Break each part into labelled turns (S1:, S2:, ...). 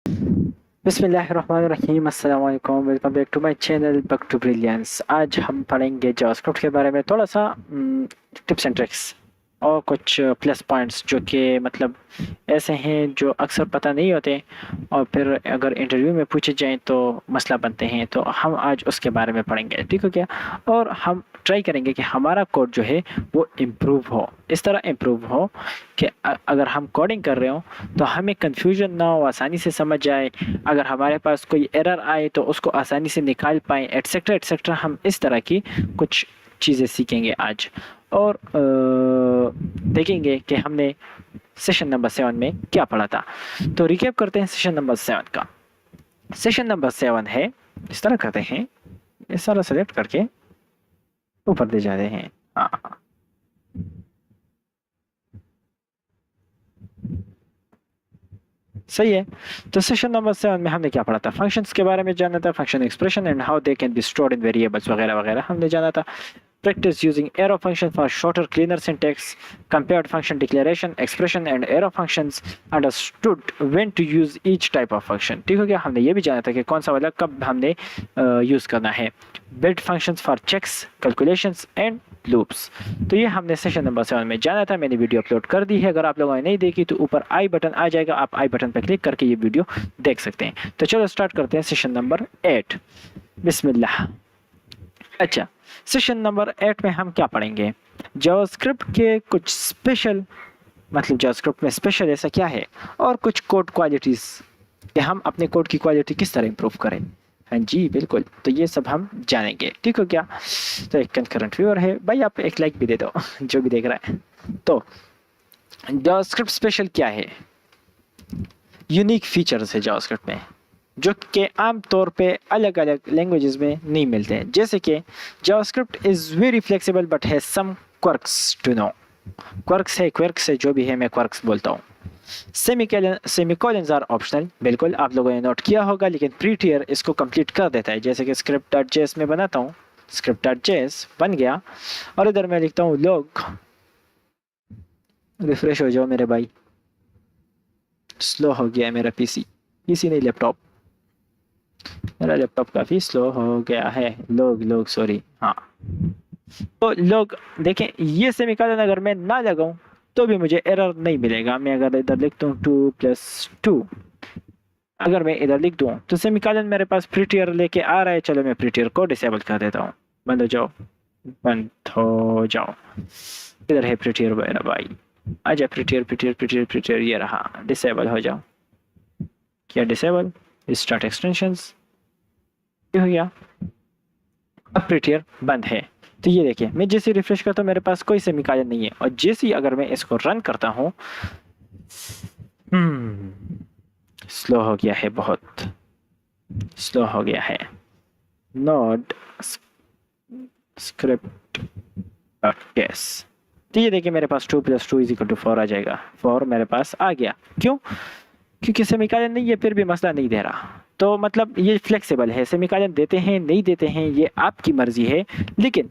S1: बिस्मिल्लाहिर्रहमानिर्रहीम, अस्सलाम वालेकुम, welcome back to my channel back to brilliance. आज हम पढ़ेंगे जावास्क्रिप्ट के बारे में थोड़ा सा टिप्स एंड ट्रिक्स और कुछ प्लस पॉइंट्स जो कि मतलब ऐसे हैं जो अक्सर पता नहीं होते और फिर अगर इंटरव्यू में पूछे जाएं तो मसला बनते हैं। तो हम आज उसके बारे में पढ़ेंगे, ठीक हो क्या। और हम ट्राई करेंगे कि हमारा कोड जो है वो इम्प्रूव हो, इस तरह इम्प्रूव हो कि अगर हम कोडिंग कर रहे हो तो हमें कंफ्यूजन ना हो, आसानी से समझ जाए। अगर हमारे पास कोई एरर आए तो उसको आसानी से निकाल पाएँ, एटसेट्रा एटसेट्रा। हम इस तरह की कुछ चीज़ें सीखेंगे आज और देखेंगे कि हमने सेशन नंबर 7 में क्या पढ़ा था। तो रिकैप करते हैं सेशन नंबर 7 का। सेशन नंबर 7 है, इस तरह करते हैं, इस सारा सेलेक्ट करके ऊपर दे जाते हैं। हाँ, सही है। तो सेशन नंबर 7 में हमने क्या पढ़ा था? फंक्शंस के बारे में जाना था, function expression and how they can be stored in variables वगैरह वगैरह हमने जाना था। Practice using arrow function for shorter, cleaner syntax. Compared function declaration, expression, and arrow functions. Understood when to use each type of function. ठीक हो गया। हमने ये भी जाना था कि कौन सा वाला कब हमने यूज़ करना है। Build functions for checks, calculations, and loops. तो ये हमने सेशन नंबर 7 में जाना था। मैंने वीडियो अपलोड कर दी है, अगर आप लोगों ने नहीं देखी तो ऊपर आई बटन आ जाएगा, आप आई बटन पर क्लिक करके ये वीडियो देख सकते हैं। तो चलो स्टार्ट करते हैं सेशन नंबर 8। बिस्मिल्लाह। अच्छा, सेशन नंबर 8 में हम क्या पढ़ेंगे? जावास्क्रिप्ट के कुछ स्पेशल, मतलब जावास्क्रिप्ट में स्पेशल ऐसा क्या है, और कुछ कोड क्वालिटीज़ कि हम अपने कोड की क्वालिटी किस तरह इंप्रूव करें। हाँ जी बिल्कुल, तो ये सब हम जानेंगे, ठीक हो क्या। तो एक करंट व्यूअर है भाई, आप एक लाइक भी दे दो जो भी देख रहा है। तो जावास्क्रिप्ट स्पेशल क्या है? यूनिक फीचर्स है जावास्क्रिप्ट में जो कि आम तौर पे अलग अलग लैंग्वेजेस में नहीं मिलते हैं। जैसे कि JavaScript is very flexible but has some quirks to know. Quirks है जो भी है, मैं क्वर्क्स बोलता हूँ। सेमीकोलन्स आर ऑप्शनल, बिल्कुल आप लोगों ने नोट किया होगा, लेकिन प्रीटियर इसको कंप्लीट कर देता है। जैसे कि script.js में बनाता हूँ, script.js बन गया और इधर मैं लिखता हूँ लोग। रिफ्रेश हो जाओ मेरे भाई, स्लो हो गया है मेरा पीसी नहीं लैपटॉप, मेरा लैपटॉप काफ़ी स्लो हो गया है। लोग सॉरी, हाँ। तो लोग देखें, ये सेमीकोलन अगर मैं ना लगाऊं तो भी मुझे एरर नहीं मिलेगा। मैं अगर इधर लिखता हूँ 2+2, अगर मैं इधर लिख दूँ तो सेमीकोलन मेरे पास प्रीटियर लेके आ रहा है। चलो मैं प्रीटियर को डिसेबल कर देता हूँ। बंद हो जाओ, बंद हो जाओ। इधर है प्रीटियर मेरा भाई, आजा प्रीटियर प्रीटियर प्रीटियर प्रीटियर, ये रहा, डिसेबल हो जाओ। क्या डिसेबल? स्टार्ट एक्सटेंशंस हो गया। अब प्रीटियर बंद है। तो ये देखिए, मैं जैसे रिफ्रेश करता हूँ मेरे पास कोई सेमीकोलन नहीं है, और जैसे ही अगर मैं इसको रन करता हूँ, स्लो हो गया है, बहुत स्लो हो गया है। Node script case. तो ये देखिए मेरे पास 2+2=4 आ जाएगा। 4 मेरे पास आ गया। क्यों? क्योंकि सेमीकोलन नहीं है, फिर भी मसला नहीं दे रहा। तो मतलब ये फ्लेक्सिबल है, सेमीकोलन देते हैं नहीं देते हैं ये आपकी मर्जी है, लेकिन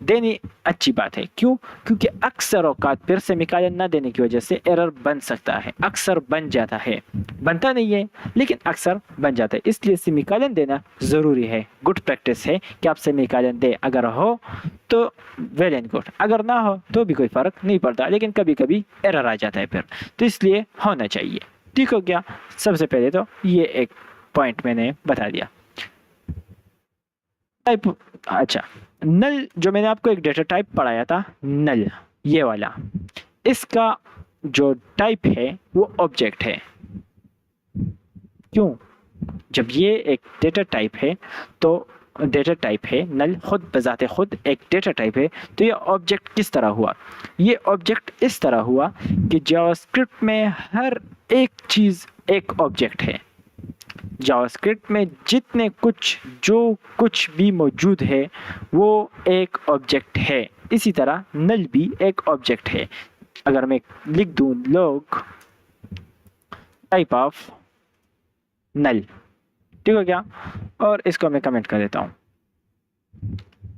S1: देनी अच्छी बात है। क्यों? क्योंकि अक्सर औकात फिर सेमीकोलन ना देने की वजह से एरर बन सकता है, अक्सर बन जाता है, बनता नहीं है लेकिन अक्सर बन जाता है। इसलिए सेमीकोलन देना ज़रूरी है, गुड प्रैक्टिस है कि आप सेमीकोलन दें। अगर हो तो वेल एंड गुड, अगर ना हो तो भी कोई फ़र्क नहीं पड़ता, लेकिन कभी कभी एरर आ जाता है फिर, तो इसलिए होना चाहिए। ठीक हो गया। सबसे पहले तो ये एक पॉइंट मैंने बता दिया। टाइप, अच्छा, नल जो मैंने आपको एक डेटा टाइप पढ़ाया था, नल ये वाला, इसका जो टाइप है वो ऑब्जेक्ट है। क्यों? जब ये एक डेटा टाइप है तो डेटा टाइप है, नल खुद बजाते खुद एक डेटा टाइप है, तो ये ऑब्जेक्ट किस तरह हुआ? ये ऑब्जेक्ट इस तरह हुआ कि जावास्क्रिप्ट में हर एक चीज़ एक ऑब्जेक्ट है। जावास्क्रिप्ट में जितने कुछ जो कुछ भी मौजूद है वो एक ऑब्जेक्ट है। इसी तरह नल भी एक ऑब्जेक्ट है। अगर मैं लिख दूं लोग टाइप ऑफ नल, ठीक है क्या, और इसको मैं कमेंट कर देता हूँ।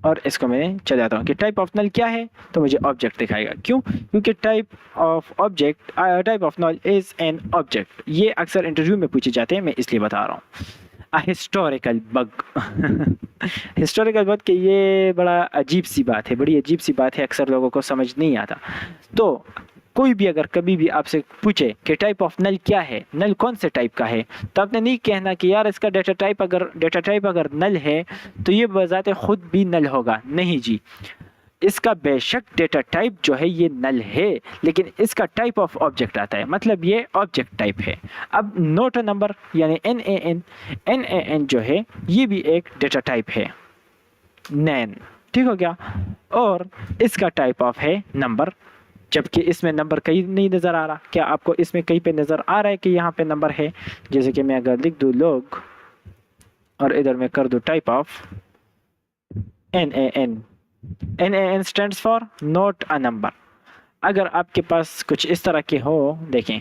S1: और इसको मैंने चले जाता हूँ कि टाइप ऑफ नल क्या है, तो मुझे ऑब्जेक्ट दिखाएगा। क्यों? क्योंकि type of object, type of null is an object. ये अक्सर इंटरव्यू में पूछे जाते हैं, मैं इसलिए बता रहा हूँ। हिस्टोरिकल बग हिस्टोरिकल बग, कि ये बड़ा अजीब सी बात है, बड़ी अजीब सी बात है, अक्सर लोगों को समझ नहीं आता। तो कोई भी अगर कभी भी आपसे पूछे कि टाइप ऑफ नल क्या है, नल कौन से टाइप का है, तो आपने नहीं कहना कि यार इसका डेटा टाइप अगर नल है तो ये बजाते खुद भी नल होगा। नहीं जी, इसका बेशक डेटा टाइप जो है ये नल है, लेकिन इसका टाइप ऑफ ऑब्जेक्ट आता है, मतलब ये ऑब्जेक्ट टाइप है। अब नोट अ नंबर यानी NaN जो है ये भी एक डेटा टाइप है, नैन, ठीक हो गया। और इसका टाइप ऑफ है नंबर, जबकि इसमें नंबर कहीं नहीं नज़र आ रहा। क्या आपको इसमें कहीं पे नज़र आ रहा है कि यहाँ पे नंबर है? जैसे कि मैं अगर लिख दूँ लोग और इधर मैं कर दूँ type of NaN stands for not a number. अगर आपके पास कुछ इस तरह के हो, देखें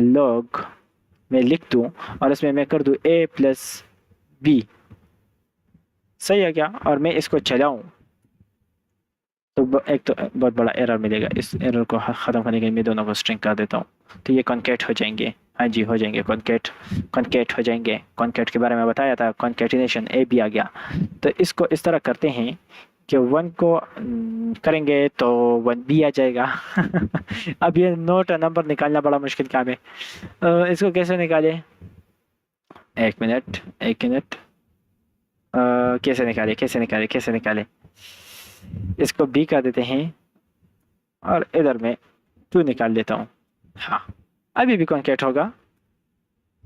S1: लोग मैं लिख दूँ और इसमें मैं कर दूँ A+B, सही है क्या? और मैं इसको चलाऊँ तो एक तो बहुत बड़ा एरर मिलेगा। इस एरर को ख़त्म करने के लिए मैं दोनों को स्ट्रिंग कर देता हूँ, तो ये कॉन्केट हो जाएंगे। हाँ जी, हो जाएंगे कॉन्केट हो जाएंगे। कॉन्केट के बारे में बताया था, कॉन्केटिनेशन A भी आ गया। तो इसको इस तरह करते हैं कि 1 को करेंगे तो 1B आ जाएगा अब ये नोट नंबर निकालना बड़ा मुश्किल काम है। इसको कैसे निकाले? एक मिनट कैसे निकाले? इसको B कर देते हैं और इधर में 2 निकाल देता हूँ। हाँ, अभी भी कॉन्केट होगा,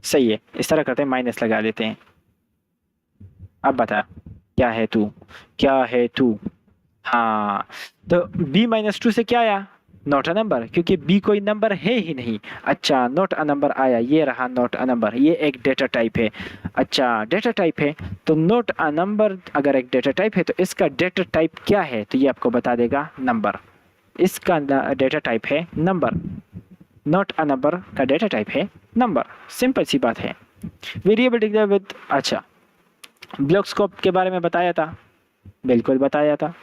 S1: सही है। इस तरह करते हैं, माइनस लगा लेते हैं। अब बता क्या है तू? हाँ, तो B-2 से क्या आया? नॉट अ नंबर, क्योंकि B कोई नंबर है ही नहीं। अच्छा, नॉट अ नंबर आया, ये रहा नॉट अ नंबर, ये एक डेटा टाइप है। अच्छा, डेटा टाइप है तो नॉट अ नंबर अगर एक डेटा टाइप है तो इसका डेटा टाइप क्या है? तो ये आपको बता देगा नंबर। इसका डेटा टाइप है नंबर, नॉट अ नंबर का डेटा टाइप है नंबर। सिंपल सी बात है। वेरिएबल डिक्लेयर विद, अच्छा ब्लॉक स्कोप के बारे में बताया था, बिल्कुल बताया था।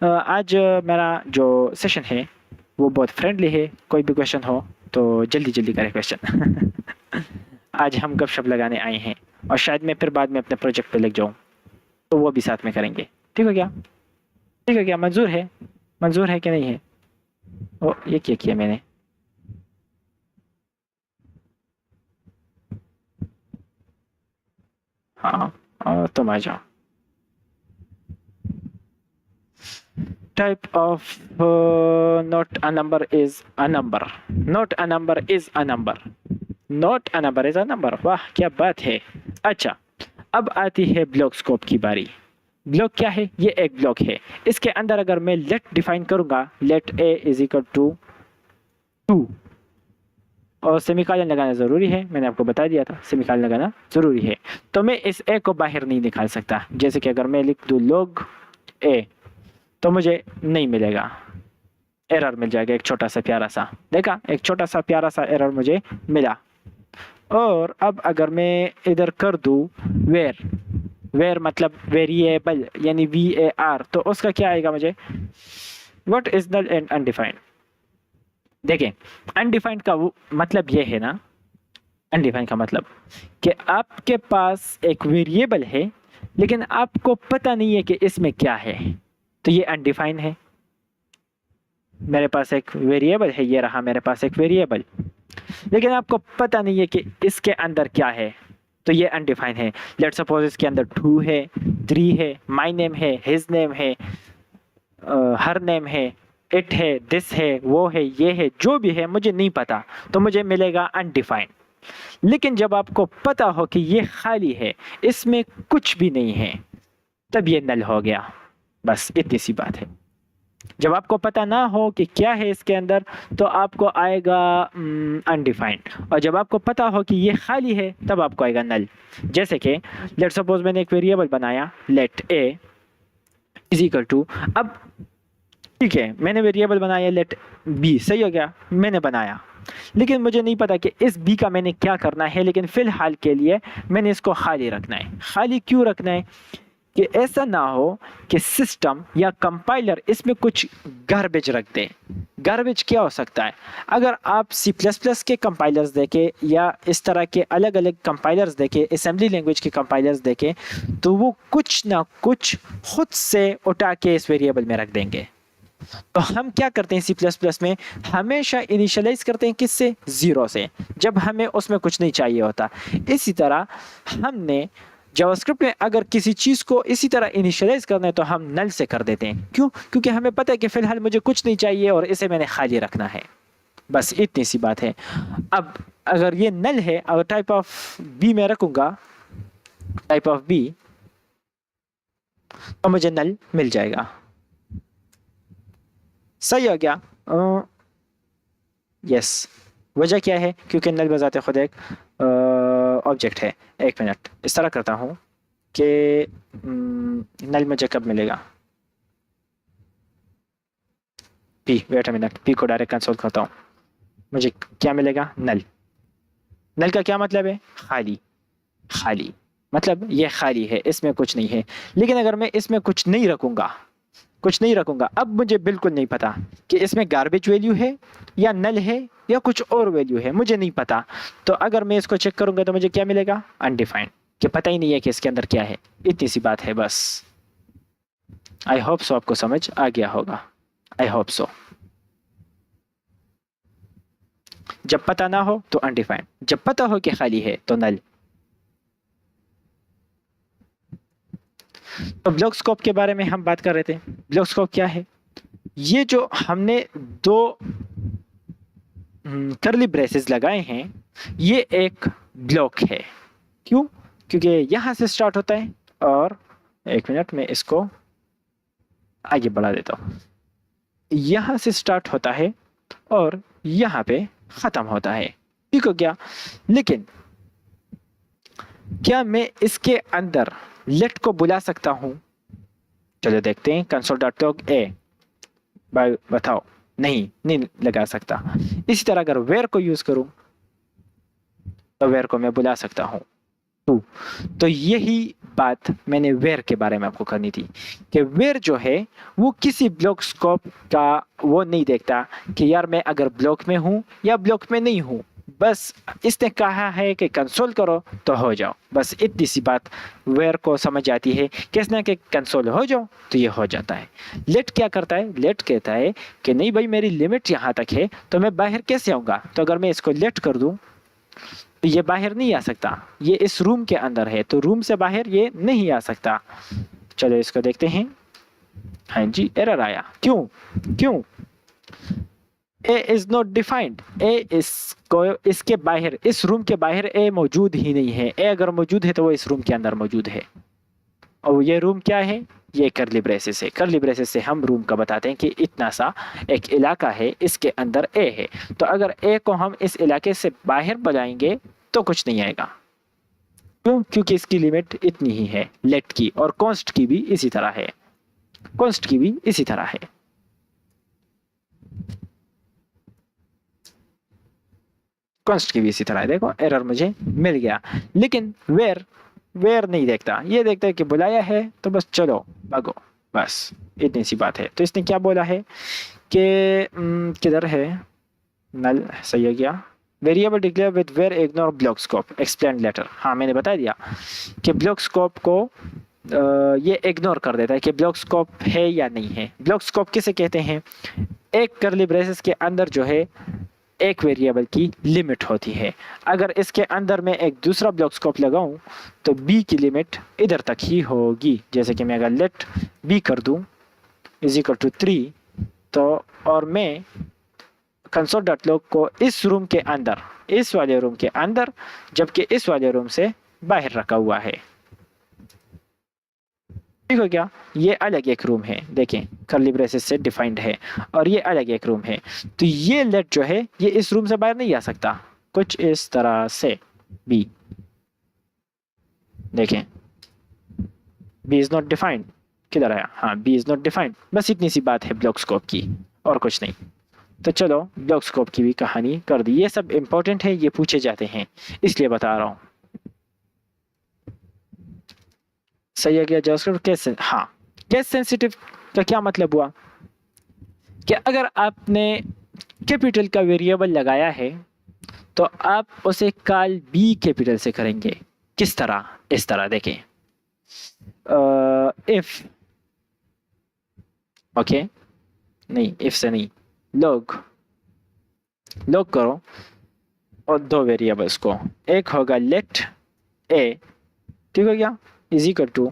S1: आज मेरा जो सेशन है वो बहुत फ्रेंडली है। कोई भी क्वेश्चन हो तो जल्दी करें क्वेश्चन आज हम गपशप लगाने आए हैं और शायद मैं फिर बाद में अपने प्रोजेक्ट पे लग जाऊं, तो वो भी साथ में करेंगे। ठीक हो क्या? मंजूर है कि नहीं है? ओ, ये क्या किया मैंने? हाँ, और तुम आ जाओ। Type of not a number is a number. Not a number is a number. Not a number is a number. वाह क्या बात है। अच्छा, अब आती है ब्लॉक स्कोप की बारी। ब्लॉक क्या है? ये एक ब्लॉक है। इसके अंदर अगर मैं लेट डिफाइन करूंगा, let a is equal to 2 और सेमीकोलन लगाना ज़रूरी है, मैंने आपको बता दिया था सेमीकोलन लगाना ज़रूरी है। तो मैं इस a को बाहर नहीं निकाल सकता। जैसे कि अगर मैं लिख दूँ log a तो मुझे नहीं मिलेगा, एरर मिल जाएगा एक छोटा सा प्यारा सा। देखा, एक छोटा सा प्यारा सा एरर मुझे मिला। और अब अगर मैं इधर कर दूँ वेर मतलब वेरिएबल यानी VAR, तो उसका क्या आएगा मुझे? What is null and undefined. देखें, अनडिफाइंड का वो मतलब ये है ना, अनडिफाइंड का मतलब कि आपके पास एक वेरिएबल है लेकिन आपको पता नहीं है कि इसमें क्या है, तो ये अनडिफाइंड है। मेरे पास एक वेरिएबल है, ये रहा मेरे पास एक वेरिएबल, लेकिन आपको पता नहीं है कि इसके अंदर क्या है, तो ये अनडिफाइंड है। लेट सपोज इसके अंदर 2 है, 3 है, माय नेम है, हिज नेम है, हर नेम है, इट है, दिस है, वो है, ये है, जो भी है मुझे नहीं पता, तो मुझे मिलेगा अनडिफाइंड। लेकिन जब आपको पता हो कि ये खाली है, इसमें कुछ भी नहीं है, तब ये नल हो गया। बस इतनी सी बात है। जब आपको पता ना हो कि क्या है इसके अंदर, तो आपको आएगा अनडिफाइंड, और जब आपको पता हो कि ये खाली है तब आपको आएगा नल। जैसे कि लेट सपोज मैंने एक वेरिएबल बनाया, let a is equal to, अब ठीक है मैंने वेरिएबल बनाया लेट b, सही हो गया, मैंने बनाया, लेकिन मुझे नहीं पता कि इस b का मैंने क्या करना है। लेकिन फिलहाल के लिए मैंने इसको खाली रखना है। खाली क्यों रखना है? कि ऐसा ना हो कि सिस्टम या कंपाइलर इसमें कुछ गार्बेज रख दे। गार्बेज क्या हो सकता है? अगर आप C++ के कंपाइलर्स देखें या इस तरह के अलग अलग कंपाइलर्स देखें, असेंबली लैंग्वेज के कंपाइलर्स देखें, तो वो कुछ ना कुछ खुद से उठा के इस वेरिएबल में रख देंगे। तो हम क्या करते हैं C++ में, हमेशा इनिशियलाइज करते हैं किससे? 0 से, जब हमें उसमें कुछ नहीं चाहिए होता। इसी तरह हमने जावास्क्रिप्ट में अगर किसी चीज को इसी तरह इनिशियलाइज करना है तो हम नल से कर देते हैं। क्यों? क्योंकि हमें पता है कि फिलहाल मुझे कुछ नहीं चाहिए और इसे मैंने खाली रखना है। बस इतनी सी बात है। अब अगर ये नल है, अगर टाइप ऑफ बी में रखूंगा, टाइप ऑफ बी, तो मुझे नल मिल जाएगा। सही हो गया? यस। वजह क्या है? क्योंकि नल बजाते खुद एक ऑब्जेक्ट है। एक मिनट, इस तरह करता हूँ कि नल मुझे कब मिलेगा? P, wait a minute, P को डायरेक्ट कंसोल करता हूँ। मुझे क्या मिलेगा? नल। नल का क्या मतलब है? खाली। खाली मतलब ये खाली है, इसमें कुछ नहीं है। लेकिन अगर मैं इसमें कुछ नहीं रखूंगा, कुछ नहीं रखूंगा, अब मुझे बिल्कुल नहीं पता कि इसमें गार्बेज वैल्यू है या नल है या कुछ और वैल्यू है, मुझे नहीं पता। तो अगर मैं इसको चेक करूंगा तो मुझे क्या मिलेगा? अनडिफाइंड, कि पता ही नहीं है कि इसके अंदर क्या है। इतनी सी बात है बस। आई होप सो आपको समझ आ गया होगा। I hope so. जब पता ना हो तो अनडिफाइंड, जब पता हो कि खाली है तो नल। तो ब्लॉक स्कोप के बारे में हम बात कर रहे थे। ब्लॉक स्कोप क्या है? ये जो हमने दो करली ब्रेसेस लगाए हैं, ये एक ब्लॉक है। क्यों? क्योंकि यहां से स्टार्ट होता है और एक मिनट में इसको आगे बढ़ा देता हूं। यहां से स्टार्ट होता है और यहां पे खत्म होता है। ठीक हो गया? लेकिन क्या मैं इसके अंदर लेट को बुला सकता हूं? चलो देखते हैं। console.log a बताओ। नहीं लगा सकता। इसी तरह अगर वेयर को यूज करूं तो वेयर को मैं बुला सकता हूं। तो यही बात मैंने वेयर के बारे में आपको करनी थी कि वेयर जो है वो किसी ब्लॉक स्कोप का वो नहीं देखता कि यार मैं अगर ब्लॉक में हूं या ब्लॉक में नहीं हूं। बस इसने कहा है कि कंसोल करो तो हो जाओ। बस इतनी सी बात वेयर को समझ आती है कि इसने कि कंसोल हो जाओ तो ये हो जाता है। लेट क्या करता है? लेट कहता है कि नहीं भाई, मेरी लिमिट यहाँ तक है तो मैं बाहर कैसे आऊँगा? तो अगर मैं इसको लेट कर दूँ तो ये बाहर नहीं आ सकता। ये इस रूम के अंदर है तो रूम से बाहर ये नहीं आ सकता। चलो इसको देखते हैं। हाँ जी, एरर आया। क्यों? क्यों? ए इज नॉट डिफाइंड। ए इसको इसके बाहर, इस रूम के बाहर ए मौजूद ही नहीं है। ए अगर मौजूद है तो वो इस रूम के अंदर मौजूद है। और ये रूम क्या है? ये करली ब्रेसेस है। करली ब्रेसेस से हम रूम का बताते हैं कि इतना सा एक इलाका है, इसके अंदर ए है। तो अगर ए को हम इस इलाके से बाहर बुलाएंगे तो कुछ नहीं आएगा। क्यों? क्योंकि इसकी लिमिट इतनी ही है लेट की, और कॉन्स्ट की भी इसी तरह है। कॉन्स्ट की भी इसी तरह है। कॉन्स्ट की भी इसी तरह है। देखो एरर मुझे मिल गया। लेकिन वेयर, वेयर नहीं देखता। ये देखता है कि बुलाया है तो बस चलो भागो, बस इतनी सी बात है। तो इसने क्या बोला है कि किधर है नल? सही हो गया। Variable declare with var ignore block scope explain later. हाँ, मैंने बता दिया कि ब्लॉक स्कोप को ये इग्नोर कर देता है कि ब्लॉक स्कोप है या नहीं है। ब्लॉक स्कोप किसे कहते हैं? एक करली ब्रेसेस के अंदर जो है एक वेरिएबल की लिमिट होती है। अगर इसके अंदर मैं एक दूसरा ब्लॉक स्कोप लगाऊं तो बी की लिमिट इधर तक ही होगी। जैसे कि मैं अगर लेट बी कर दूं इज इक्वल टू 3, तो और मैं console.log को इस रूम के अंदर, इस वाले रूम के अंदर, जबकि इस वाले रूम से बाहर रखा हुआ है। ठीक हो गया? ये अलग एक रूम है, देखें करली ब्रेसेस से डिफाइंड है, और ये अलग एक रूम है। तो ये लेट जो है ये इस रूम से बाहर नहीं आ सकता। कुछ इस तरह से बी, देखें बी इज नॉट डिफाइंड। किधर आया? हाँ, बी इज नॉट डिफाइंड। बस इतनी सी बात है ब्लॉक स्कोप की, और कुछ नहीं। तो चलो ब्लॉक स्कोप की भी कहानी कर दी। ये सब इंपॉर्टेंट है, ये पूछे जाते हैं इसलिए बता रहा हूँ। सही है क्या जावास्क्रिप्ट केस, हाँ केस सेंसिटिव का क्या मतलब हुआ कि अगर आपने कैपिटल का वेरिएबल लगाया है तो आप उसे कॉल बी कैपिटल से करेंगे। किस तरह? इस तरह देखें, इफ, ओके नहीं इफ से नहीं, लॉग लॉग करो और दो वेरिएबल्स को, एक होगा लेट ए, ठीक हो गया, इज इक्वल टू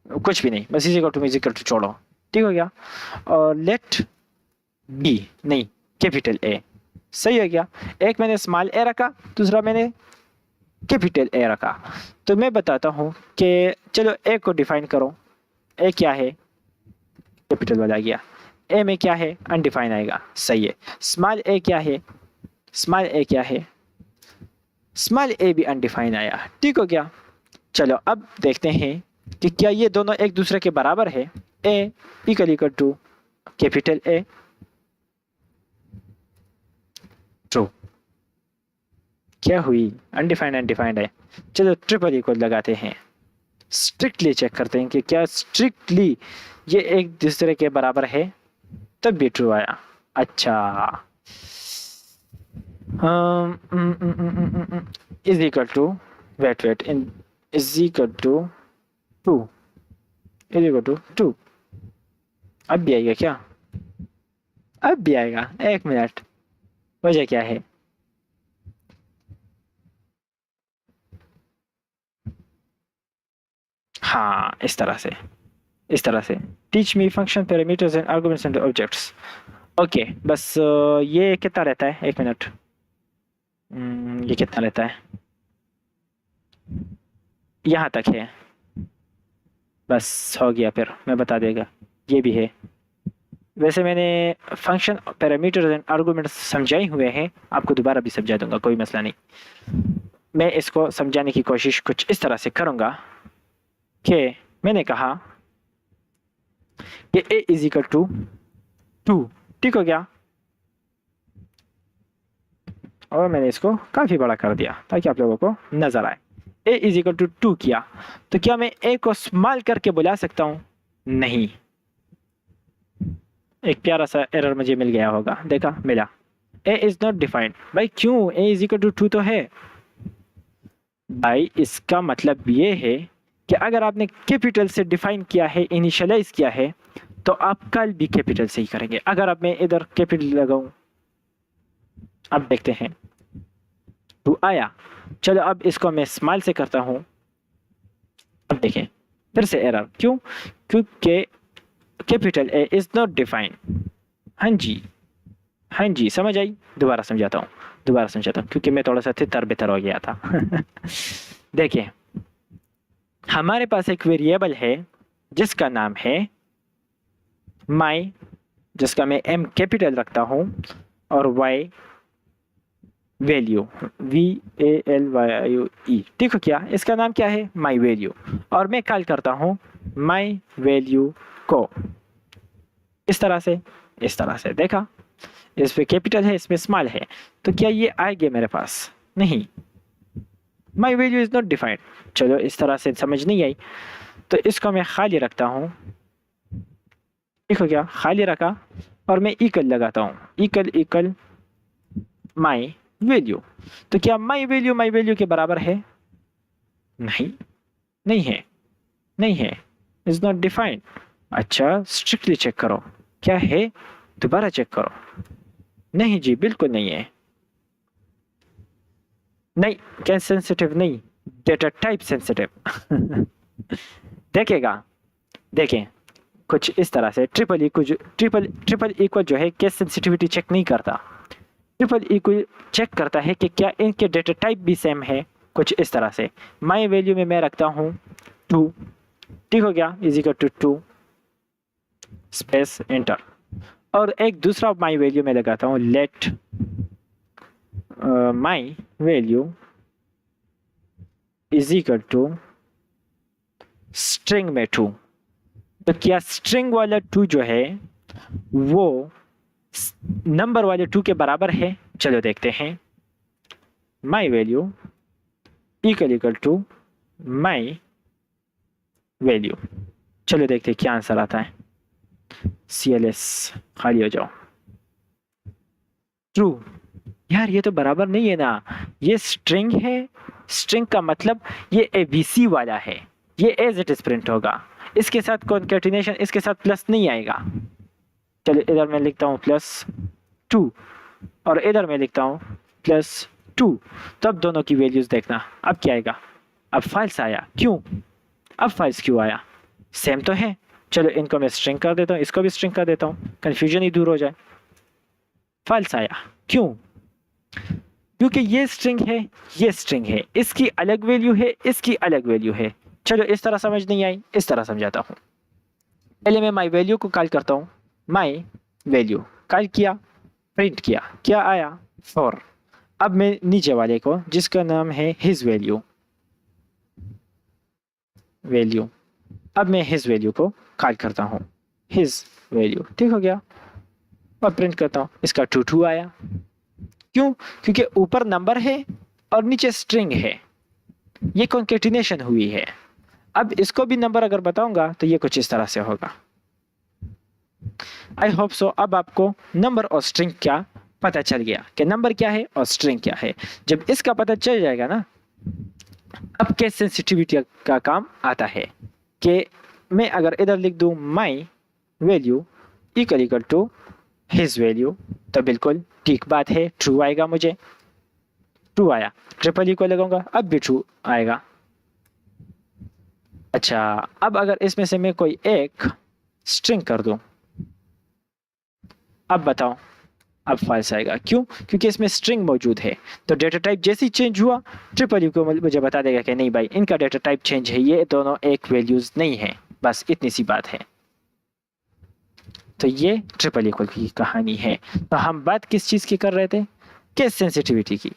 S1: कुछ भी नहीं, बस इज इक्वल टू छोड़ो, ठीक हो गया, और लेट बी नहीं कैपिटल ए, सही हो गया। एक मैंने स्मॉल ए रखा, दूसरा मैंने कैपिटल ए रखा। तो मैं बताता हूँ कि चलो ए को डिफाइन करो, ए क्या है, कैपिटल वाला गया, ए में क्या है, अनडिफाइन आएगा, सही है। स्मॉल ए क्या है, स्मॉल ए क्या है, स्मॉल ए भी अनडिफाइन आया, ठीक हो गया। चलो अब देखते हैं कि क्या ये दोनों एक दूसरे के बराबर है, A equal to capital A, true. क्या हुई, अनडिफाइंड अनडिफाइंड है। चलो ट्रिपल इक्वल लगाते हैं, स्ट्रिक्टली चेक करते हैं कि क्या स्ट्रिक्टली ये एक दूसरे के बराबर है, तब भी ट्रू आया। अच्छा, is equal to wait in is equal to two, is equal to two, अब भी आएगा क्या, अब भी आएगा, एक मिनट, वजह क्या है, हाँ इस तरह से, इस तरह से। Teach me function parameters and arguments and objects, okay बस ये कितना रहता है, एक मिनट, ये कितना रहता है, यहाँ तक है, बस हो गया, फिर मैं बता देगा, ये भी है। वैसे मैंने फंक्शन पैरामीटर्स एंड आर्गुमेंट्स समझाए हुए हैं, आपको दोबारा भी समझा दूंगा, कोई मसला नहीं। मैं इसको समझाने की कोशिश कुछ इस तरह से करूंगा कि मैंने कहा कि ए इज इक्वल टू टू, ठीक हो गया, और मैंने इसको काफ़ी बड़ा कर दिया ताकि आप लोगों को नज़र आए। ए इज इक्वल टू टू किया, तो क्या मैं ए को स्मॉल करके बुला सकता हूँ? नहीं, एक प्यारा सा एरर मुझे मिल गया होगा, देखा मिला, ए इज नॉट डिफाइंड। भाई क्यों, ए इज इक्वल टू टू तो है भाई, इसका मतलब ये है कि अगर आपने कैपिटल से डिफाइन किया है, इनिशियलाइज किया है, तो आप कल भी कैपिटल से ही करेंगे। अगर अब मैं इधर कैपिटल लगाऊं, अब देखते हैं टू आया, चलो अब इसको मैं स्मॉल से करता हूं, अब देखें फिर से एरर, क्यों, क्योंकि capital A is not defined. हाँ जी, हाँ जी समझ आई, दोबारा समझाता हूँ, दोबारा समझाता हूँ, क्योंकि मैं थोड़ा सा तितर बितर हो गया था। देखिए हमारे पास एक वेरिएबल है जिसका नाम है माई, जिसका मैं एम कैपिटल रखता हूँ, और वाई वैल्यू, VALYU, ठीक हो क्या, इसका नाम क्या है, माई वैल्यू, और मैं कॉल करता हूँ माई वैल्यू को इस तरह से, इस तरह से, देखा इस पे कैपिटल है, इसमें स्मॉल है, तो क्या ये आएगा मेरे पास? नहीं, माई वैल्यू इज नॉट डिफाइंड। चलो इस तरह से समझ नहीं आई, तो इसको मैं खाली रखता हूँ, ठीक हो गया, खाली रखा, और मैं इक्वल लगाता हूँ, इक्वल इक्वल माई वैल्यू, तो क्या माई वैल्यू के बराबर है? नहीं, नहीं है, नहीं है, इज नॉट डिफाइंड। अच्छा स्ट्रिक्टली चेक करो, क्या है, दोबारा चेक करो, नहीं जी बिल्कुल नहीं है, नहीं क्या सेंसिटिव नहीं, डेटा टाइप सेंसिटिव। देखेगा, देखें कुछ इस तरह से, ट्रिपल इक्वल जो है केस सेंसिटिविटी चेक नहीं करता, ट्रिपल इक्वल चेक करता है कि क्या इनके डेटा टाइप भी सेम है, कुछ इस तरह से। माई वैल्यू में मैं रखता हूँ टू, ठीक हो गया, is equal to two space enter, और एक दूसरा माई वैल्यू में लगाता हूँ let my value is equal to string में टू, तो क्या स्ट्रिंग वाला टू जो है वो नंबर वाले टू के बराबर है? चलो देखते हैं, my value equal to my value. चलो देखते हैं क्या आंसर आता है। CLS खाली हो जाओ। ट्रू। यार ये तो बराबर नहीं है ना, ये स्ट्रिंग है, स्ट्रिंग का मतलब ये ABC वाला है, ये एज इट इज प्रिंट होगा, इसके साथ कॉन्केटिनेशन, इसके साथ प्लस नहीं आएगा। चलो इधर मैं लिखता हूँ +2 और इधर मैं लिखता हूँ +2, तो अब दोनों की वैल्यूज देखना, अब क्या आएगा, अब फाल्स आया, क्यों, अब फाल्स क्यों आया, सेम तो है। चलो इनको मैं स्ट्रिंग कर देता हूँ, इसको भी स्ट्रिंग कर देता हूँ, कंफ्यूजन ही दूर हो जाए। फाल्स आया क्यों, क्योंकि ये स्ट्रिंग है, ये स्ट्रिंग है, इसकी अलग वैल्यू है, इसकी अलग वैल्यू है। चलो इस तरह समझ नहीं आई, इस तरह समझाता हूँ। पहले मैं माई वैल्यू को कॉल करता हूँ, माई वैल्यू कॉल किया, प्रिंट किया, क्या आया 4। अब मैं नीचे वाले को जिसका नाम है हिज वैल्यू, अब मैं हिज वैल्यू को कॉल करता हूँ, हिज वैल्यू, ठीक हो गया, और प्रिंट करता हूँ, इसका 2 आया, क्यों, क्योंकि ऊपर नंबर है और नीचे स्ट्रिंग है, ये कॉन्केटिनेशन हुई है। अब इसको भी नंबर अगर बताऊंगा तो ये कुछ इस तरह से होगा। आई होप सो अब आपको नंबर और स्ट्रिंग क्या पता चल गया कि नंबर क्या है और स्ट्रिंग क्या है। जब इसका पता चल जाएगा ना, अब केस सेंसिटिविटी का काम आता है कि मैं अगर इधर लिख दूं my value equal to his value, तो बिल्कुल ठीक बात है, ट्रू आएगा, मुझे ट्रू आया। ट्रिपल को लगाऊंगा, अब भी ट्रू आएगा। अच्छा, अब अगर इसमें से मैं कोई एक स्ट्रिंग कर दूं, अब बताओ, अब फाल्स आएगा, क्यों, क्योंकि इसमें स्ट्रिंग मौजूद है। तो डेटा टाइप जैसे ही चेंज हुआ, ट्रिपल को मुझे बता देगा कि नहीं भाई इनका डेटा टाइप चेंज है, ये दोनों एक वैल्यूज नहीं है, बस इतनी सी बात है। तो ये ट्रिपल इक्वल की कहानी है। तो हम बात किस चीज़ की कर रहे थे, केस सेंसिटिविटी की।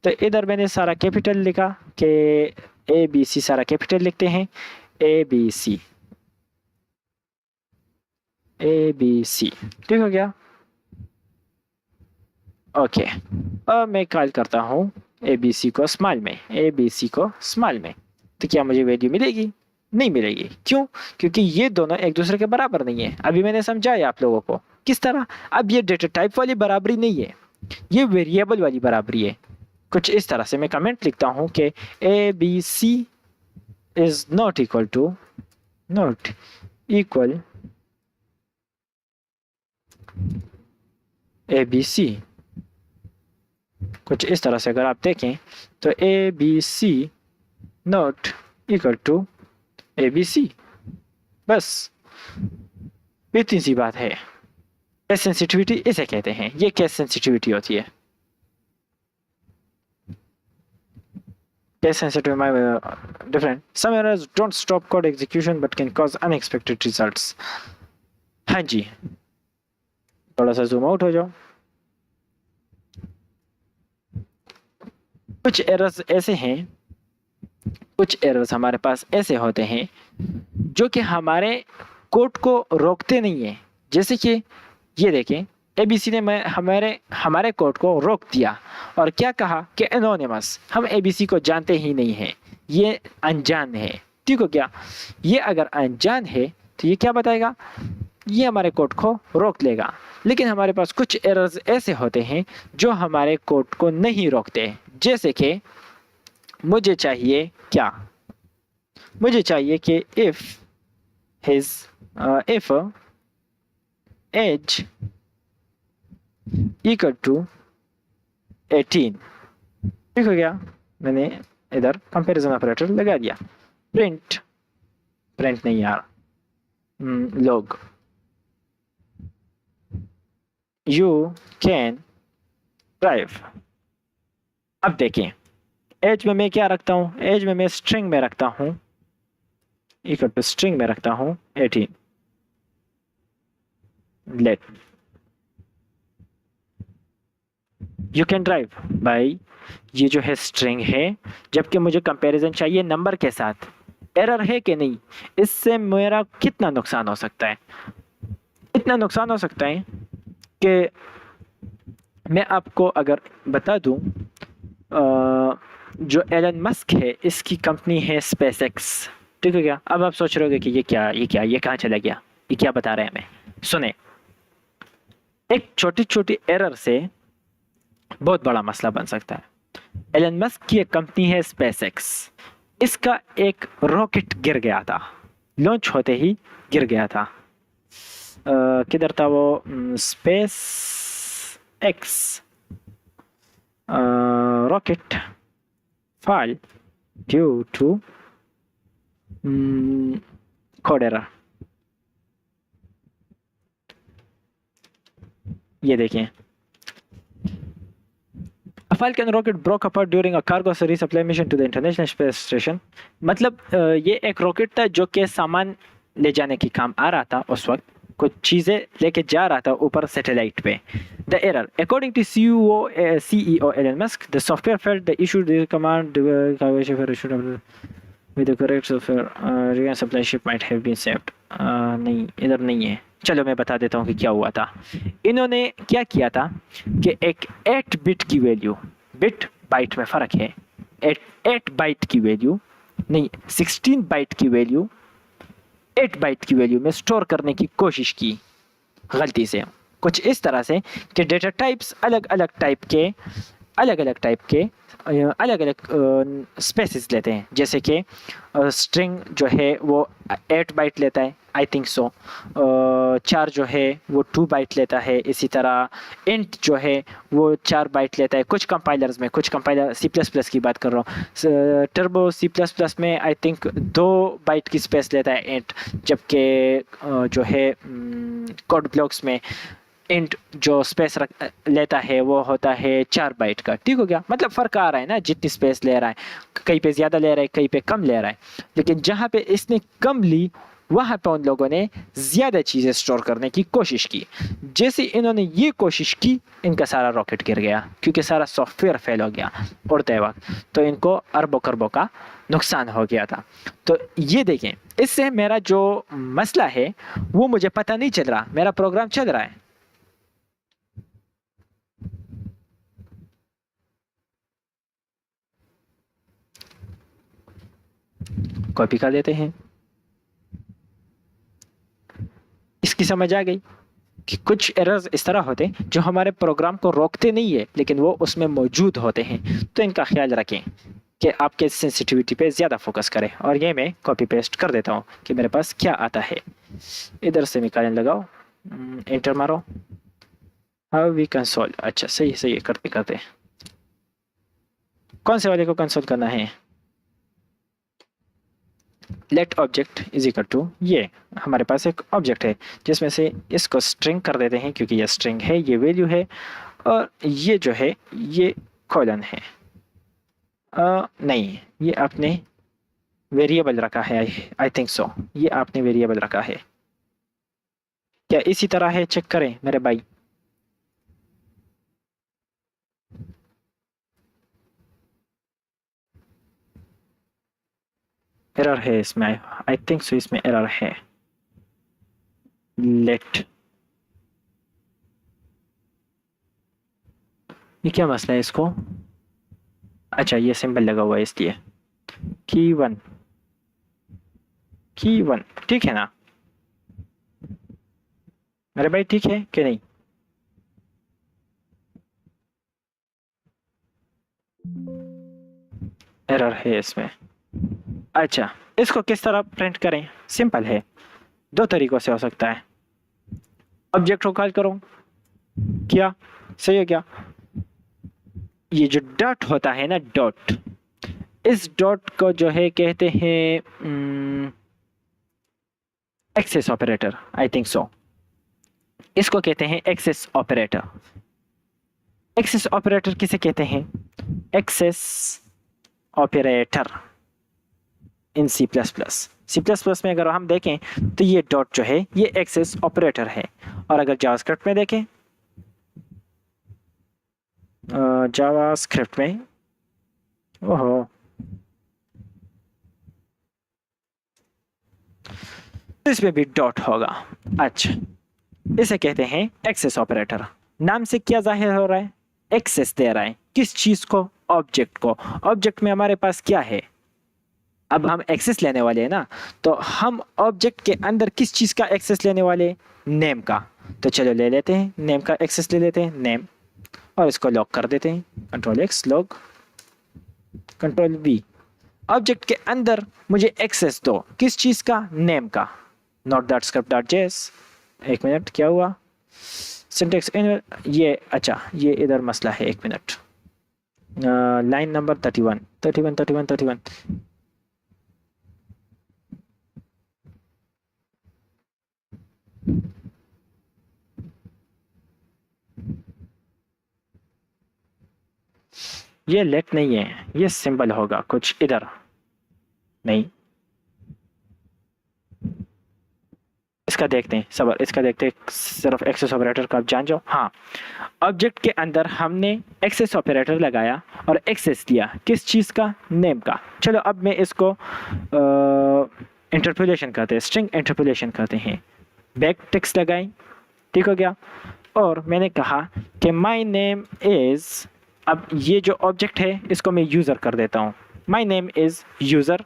S1: तो इधर मैंने सारा कैपिटल लिखा कि ABC सारा कैपिटल लिखते हैं, ABC ठीक हो गया, ओके। अब मैं कॉल करता हूँ ABC को स्मॉल में, तो क्या मुझे वैल्यू मिलेगी, नहीं मिलेगी, क्यों, क्योंकि ये दोनों एक दूसरे के बराबर नहीं है। अभी मैंने समझाया आप लोगों को किस तरह। अब ये डेटा टाइप वाली बराबरी नहीं है, ये वेरिएबल वाली बराबरी है। कुछ इस तरह से मैं कमेंट लिखता हूँ कि ABC is not equal ABC। कुछ इस तरह से अगर आप देखें तो ABC not equal to ABC, बस इतनी सी बात है। केस सेंसिटिविटी इसे कहते हैं, ये केस सेंसिटिविटी होती है। Case sensitive different. Some errors don't stop code execution but can cause unexpected results. हाँ जी, थोड़ा सा जूम आउट हो जाओ। कुछ एरर्स ऐसे हैं, कुछ एरर्स हमारे पास ऐसे होते हैं जो कि हमारे कोड को रोकते नहीं है। जैसे कि ये देखें, ABC ने हमारे कोड को रोक दिया और क्या कहा कि एनोनिमस, हम ABC को जानते ही नहीं हैं, ये अनजान है, ठीक हो क्या। ये अगर अनजान है तो ये क्या बताएगा, ये हमारे कोड को रोक लेगा। लेकिन हमारे पास कुछ एरर्स ऐसे होते हैं जो हमारे कोड को नहीं रोकते। जैसे कि मुझे चाहिए क्या, मुझे चाहिए कि if age इक्वल टू 18, ठीक हो गया। मैंने इधर कंपैरिजन ऑपरेटर लगा दिया। प्रिंट नहीं यार, लॉग यू कैन ड्राइव। अब देखें, एज में मैं क्या रखता हूँ, एज में मैं स्ट्रिंग में रखता हूँ, इक्वल टू स्ट्रिंग में रखता हूँ 18। लेट यू कैन ड्राइव, भाई ये जो है स्ट्रिंग है, जबकि मुझे कंपैरिजन चाहिए नंबर के साथ। एरर है कि नहीं, इससे मेरा कितना नुकसान हो सकता है, इतना नुकसान हो सकता है कि मैं आपको अगर बता दूं, जो एलन मस्क है, इसकी कंपनी है स्पेसएक्स, ठीक है क्या? अब आप सोच रहे होगे कि ये कहाँ चला गया, ये क्या बता रहे हैं हमें। सुने, एक छोटी छोटी एरर से बहुत बड़ा मसला बन सकता है। एलन मस्क की एक कंपनी है स्पेसएक्स, इसका एक रॉकेट गिर गया था, लॉन्च होते ही गिर गया था। किधर था वो? SpaceX rocket fail due to code error. ये देखें, A Falcon rocket broke apart during a cargo resupply mission to the International Space Station। मतलब ये एक रॉकेट था जो कि सामान ले जाने की काम आ रहा था, उस वक्त कुछ चीजें लेके जा रहा था ऊपर सैटेलाइट पे। The error, according to CEO Elon Musk, the software failed the issue the command with the correct software supply ship might have been saved। नहीं, इधर नहीं है। चलो मैं बता देता हूँ कि क्या हुआ था। इन्होंने क्या किया था कि एक 8 बिट की वैल्यू, बिट बाइट में फ़र्क है, 8 बाइट की वैल्यू नहीं, 16 बाइट की वैल्यू 8 बाइट की वैल्यू में स्टोर करने की कोशिश की गलती से। कुछ इस तरह से कि डेटा टाइप्स अलग अलग टाइप के अलग अलग स्पेसिस लेते हैं। जैसे कि स्ट्रिंग जो है वो 8 बाइट लेता है, आई थिंक सो। चार जो है वो 2 बाइट लेता है। इसी तरह इंट जो है वो 4 बाइट लेता है कुछ कंपाइलर्स में। कुछ कंपाइलर C++ की बात कर रहा हूँ, टर्बो C++ में आई थिंक 2 बाइट की स्पेस लेता है इंट, जबकि जो है कोड ब्लॉक्स में इंट जो स्पेस लेता है वो होता है 4 बाइट का। ठीक हो गया? मतलब फ़र्क आ रहा है ना, जितनी स्पेस ले रहा है, कहीं पे ज़्यादा ले रहा है, कहीं पे कम ले रहा है। लेकिन जहाँ पे इसने कम ली वहाँ पे उन लोगों ने ज़्यादा चीज़ें स्टोर करने की कोशिश की। जैसे इन्होंने ये कोशिश की, इनका सारा रॉकेट गिर गया क्योंकि सारा सॉफ्टवेयर फेल हो गया उड़ते वक्त, तो इनको अरबों खरबों का नुकसान हो गया था। तो ये देखें, इससे मेरा जो मसला है वो मुझे पता नहीं चल रहा, मेरा प्रोग्राम चल रहा है। कॉपी कर लेते हैं। इसकी समझ आ गई कि कुछ एरर्स इस तरह होते हैं जो हमारे प्रोग्राम को रोकते नहीं है लेकिन वो उसमें मौजूद होते हैं। तो इनका ख्याल रखें कि आपके सेंसिटिविटी पे ज़्यादा फोकस करें। और ये मैं कॉपी पेस्ट कर देता हूँ कि मेरे पास क्या आता है। इधर से निकालने लगाओ, एंटर मारो, हाउ वी कंसोल। अच्छा सही है, करते करते कौन से वाले को कंसोल करना है? Let object is equal to, ये हमारे पास एक ऑब्जेक्ट है जिसमें से इसको स्ट्रिंग कर देते हैं क्योंकि ये स्ट्रिंग है, ये वैल्यू है, और ये जो है ये कॉलन है। नहीं, ये आपने वेरिएबल रखा है, आई थिंक सो, ये आपने वेरिएबल रखा है। क्या इसी तरह है? चेक करें मेरे भाई। एरर है इसमें, आई थिंक सो, इसमें एरर है। लेट, ये क्या मसला है इसको? अच्छा ये सिंबल लगा हुआ है इसलिए। की वन ठीक है ना मेरे भाई? ठीक है कि नहीं? एरर है इसमें। अच्छा, इसको किस तरह प्रिंट करें? सिंपल है, 2 तरीकों से हो सकता है। ऑब्जेक्ट को कॉल करो, क्या सही है क्या? ये जो डॉट होता है ना, डॉट, इस डॉट को जो है कहते हैं access operator, I think so. इसको कहते हैं एक्सेस ऑपरेटर। एक्सेस ऑपरेटर किसे कहते हैं? एक्सेस ऑपरेटर इन C++ में अगर हम देखें तो ये डॉट जो है ये एक्सेस ऑपरेटर है। और अगर जावास्क्रिप्ट में देखें, जावास्क्रिप्ट में, ओहो, इसमें भी डॉट होगा। अच्छा, इसे कहते हैं एक्सेस ऑपरेटर। नाम से क्या जाहिर हो रहा है? एक्सेस दे रहा है किस चीज को? ऑब्जेक्ट को। ऑब्जेक्ट में हमारे पास क्या है? अब हम एक्सेस लेने वाले हैं ना, तो हम ऑब्जेक्ट के अंदर किस चीज का एक्सेस लेने वाले? नेम का। तो चलो ले लेते हैं नेम का एक्सेस, ले लेते हैं नेम और इसको लॉक कर देते हैं, control x lock, control we. Object के अंदर मुझे एक्सेस दो किस चीज का? नेम का। Note that script dot JS. एक मिनट, क्या हुआ? सिंटेक्स ये अच्छा, ये इधर मसला है, एक मिनट। Line number 31 31 31 31। ये लेट नहीं है, ये सिंबल होगा कुछ इधर। नहीं, इसका देखते हैं, सबर इसका देखते हैं, सिर्फ एक्सेस ऑपरेटर का आप जान जाओ। हाँ, ऑब्जेक्ट के अंदर हमने एक्सेस ऑपरेटर लगाया और एक्सेस दिया किस चीज़ का? नेम का। चलो अब मैं इसको इंटरपोलेशन करते हैं, स्ट्रिंग इंटरपोलेशन करते हैं। बैक टेक्स्ट लगाएं, ठीक हो गया। और मैंने कहा कि माय नेम इज़, अब ये जो ऑब्जेक्ट है इसको मैं यूज़र कर देता हूँ। My name is user.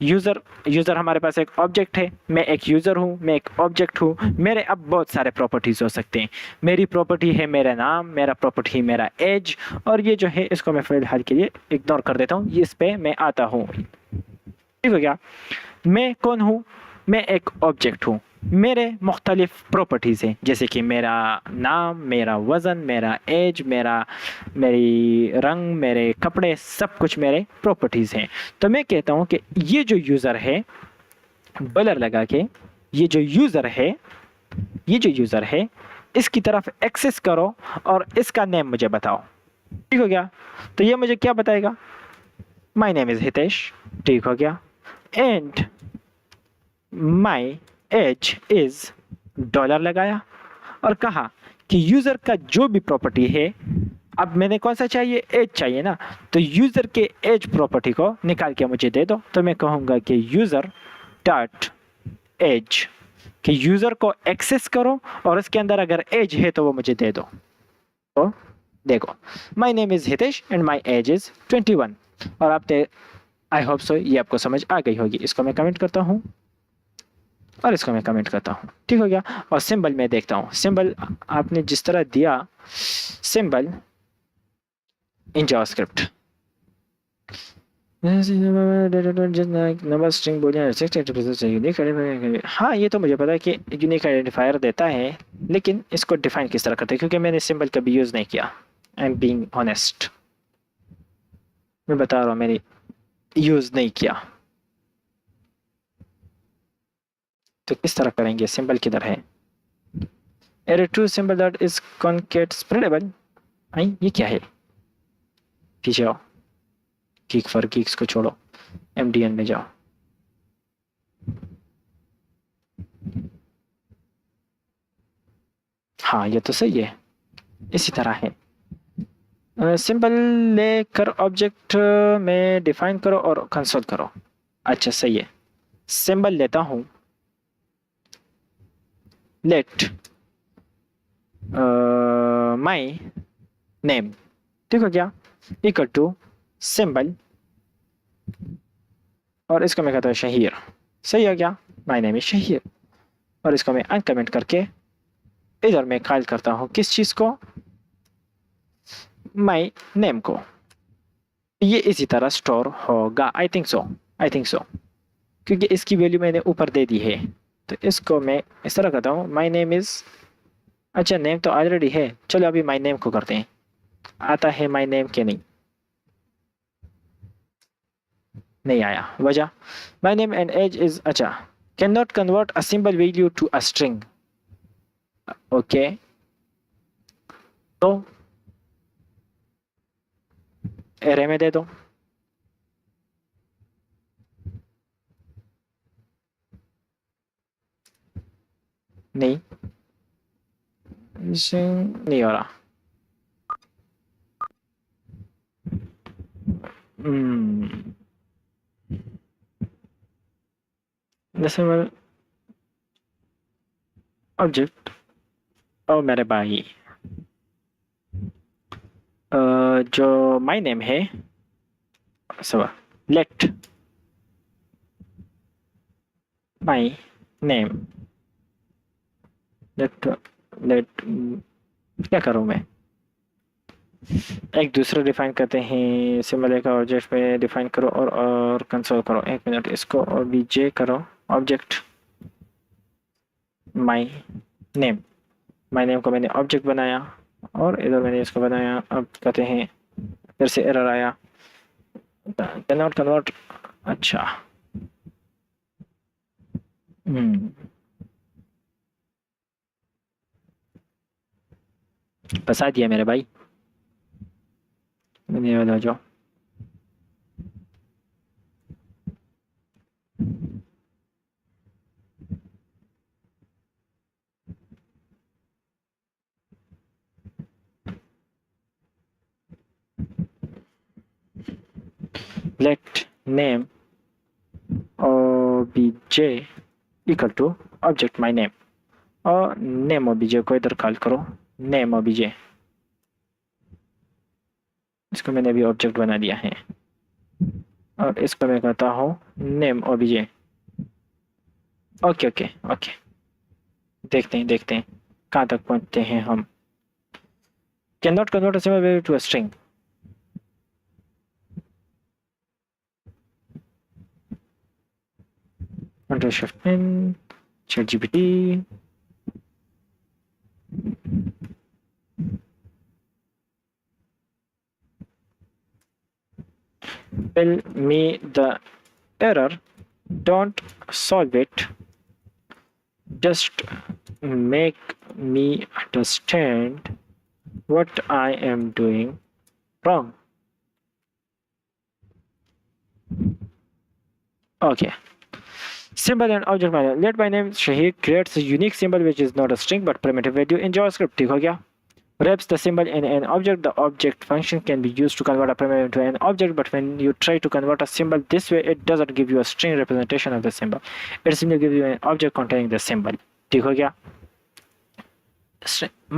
S1: User हमारे पास एक ऑब्जेक्ट है, मैं एक यूज़र हूँ, मैं एक ऑब्जेक्ट हूँ। मेरे अब बहुत सारे प्रॉपर्टीज़ हो सकते हैं। मेरी प्रॉपर्टी है मेरा नाम, मेरा प्रॉपर्टी मेरा एज, और ये जो है इसको मैं फिलहाल के लिए इग्नोर कर देता हूँ, इस पे मैं आता हूँ। ठीक हो गया। मैं कौन हूँ? मैं एक ऑब्जेक्ट हूँ। मेरे मुख्तलिफ प्रॉपर्टीज़ हैं, जैसे कि मेरा नाम, मेरा वज़न, मेरा एज, मेरी रंग, मेरे कपड़े, सब कुछ मेरे प्रॉपर्टीज़ हैं। तो मैं कहता हूँ कि ये जो यूज़र है, डॉलर लगा के, ये जो यूज़र है इसकी तरफ एक्सेस करो और इसका नेम मुझे बताओ। ठीक हो गया। तो ये मुझे क्या बताएगा? My name is Hitesh. ठीक हो गया। And my age is, dollar लगाया और कहा कि यूजर का जो भी प्रॉपर्टी है, अब मैंने कौन सा चाहिए? एज चाहिए ना, तो यूजर के एज प्रॉपर्टी को निकाल के मुझे दे दो। तो मैं कहूंगा कि यूजर डॉट एज, कि यूजर को एक्सेस करो और इसके अंदर अगर एज है तो वो मुझे दे दो। तो देखो, माई name is Hitesh and my age is 21। और आप आई होप सो ये आपको समझ आ गई होगी। इसको मैं कमेंट करता हूँ और इसको मैं कमेंट करता हूँ। ठीक हो गया। और सिंबल मैं देखता हूँ, सिंबल आपने जिस तरह दिया, symbol in JavaScript, number string Boolean. हाँ, ये तो मुझे पता है कि यूनिक आइडेंटिफायर देता है, लेकिन इसको डिफाइन किस तरह करते हैं, क्योंकि मैंने सिंबल कभी यूज़ नहीं किया। आई एम बीइंग ऑनेस्ट, मैं बता रहा हूँ, मैंने यूज़ नहीं किया। तो किस तरह करेंगे? सिंबल किधर है? Array true symbol that is concat spreadable. I, ये क्या है? पीछे आओ, गीक फॉर गीक्स को छोड़ो, एमडीएन में जाओ। हाँ, ये तो सही है, इसी तरह है। सिंबल लेकर ऑब्जेक्ट में डिफाइन करो और कंसोल करो। अच्छा, सही है। सिंबल लेता हूँ, लेट माई नेम, ठीक हो गया, इक्वल टू सिंबल, और इसको मैं कहता हूँ शहीर। सही हो गया, माई नेम इज शहीर। और इसको मैं अनकमेंट करके इधर मैं कॉल करता हूँ किस चीज़ को? माई नेम को। ये इसी तरह स्टोर होगा। आई थिंक सो, क्योंकि इसकी वैल्यू मैंने ऊपर दे दी है। तो इसको मैं इस तरह करता हूँ, माई नेम इज़, अच्छा नेम तो ऑलरेडी है, चलो अभी माई नेम को करते हैं। आता है माई नेम के? नहीं आया। वजह, my name and age is, अच्छा, can not convert a symbol value to a string. Okay, तो एरे में दे दो। नहीं, नहीं हो रहा। जैसे मैं ऑब्जेक्ट, और मेरे भाई जो माई नेम है, सब let my name. Let let क्या करूँ मैं? एक दूसरा डिफाइन करते हैं, सिंबल का ऑब्जेक्ट पे डिफाइन करो और कंसोल करो। एक मिनट, इसको और भी जे करो। Object my name. My name को मैंने ऑब्जेक्ट बनाया और इधर मैंने इसको बनाया। अब कहते हैं, फिर से एरर आया, कैन नॉट कन्वर्ट। अच्छा, हम्म, फंसा दिया मेरे भाई। मैंने वाला जो let name obj equal to object my name, और नेम obj को इधर कॉल करो। नेम obj, इसको मैंने अभी ऑब्जेक्ट बना दिया है और इसको मैं कहता हूँ name obj। Okay okay okay, देखते हैं कहाँ तक पहुँचते हैं हम। Can not convert a symbol variable to a string. Control shift in ChatGPT। Tell me the error. Don't solve it. Just make me understand what I am doing wrong. Okay. Symbol and object माना। Let my name Shahid creates a unique symbol which is not a string but primitive value in JavaScript। ठीक हो गया? Wraps the symbol in an object. The object function can be used to convert a primitive into an object, but when you try to convert a symbol this way, it doesn't give you a string representation of the symbol. It simply gives you an object containing the symbol. ठीक हो गया?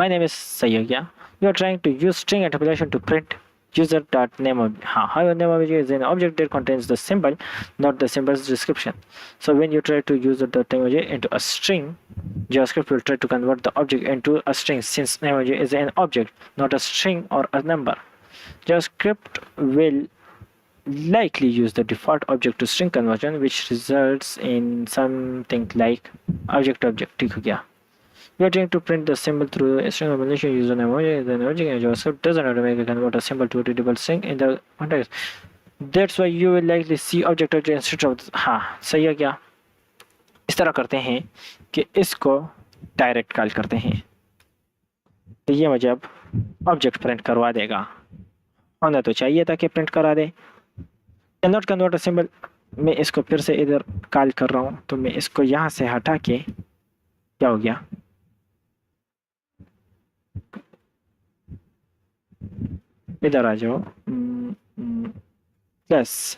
S1: My name is Sayyid. You are trying to use string interpolation to print user dot name of however name object is an object that contains the symbol, not the symbol's description. So when you try to use the name object into a string, JavaScript will try to convert the object into a string since name object is an object, not a string or a number. JavaScript will likely use the default object to string conversion, which results in something like object object। ठीक हो गया? We are trying to print the symbol through a string combination using emoji. The emoji in JavaScript doesn't automatically convert a symbol to a readable string in the context. That's why you will likely see object instead of। हाँ, सही है क्या? इस तरह करते हैं कि इसको डायरेक्ट कॉल करते हैं, तो ये मुझे अब ऑब्जेक्ट प्रिंट करवा देगा। होना तो चाहिए था कि प्रिंट करा दे। Can not convert a symbol. मैं इसको फिर से इधर कॉल कर रहा हूँ, तो मैं इसको यहाँ से हटा के, क्या हो गया, इधर आ जाओ। प्लस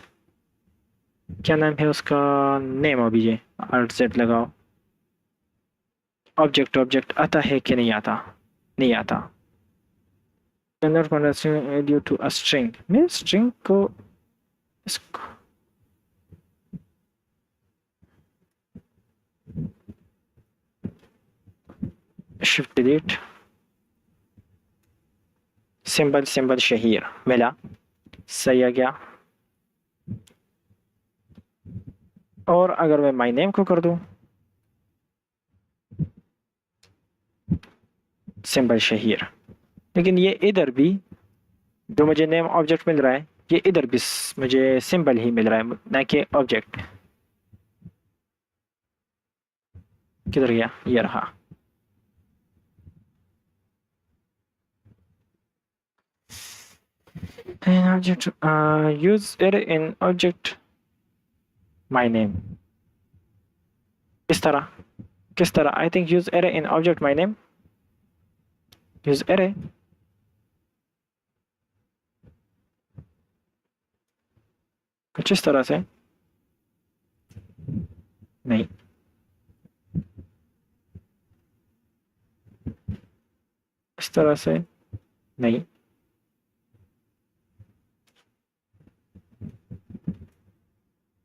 S1: क्या नाम है उसका, नेम obj, alt z लगाओ। ऑब्जेक्ट ऑब्जेक्ट आता है कि नहीं आता? नहीं आता। Convert due to a string. मैं स्ट्रिंग को इसको shift delete. Symbol symbol Shaheer मिला, सही आ गया। और अगर मैं माई नेम को कर दूं, सिंबल शहीर, लेकिन ये इधर भी जो मुझे नेम ऑब्जेक्ट मिल रहा है, ये इधर भी मुझे सिंबल ही मिल रहा है, ना कि ऑब्जेक्ट। किधर गया? ये रहा। An object use array in object my name। किस तरह I think use array in object my name। Use array कुछ इस तरह से नहीं, इस तरह से नहीं,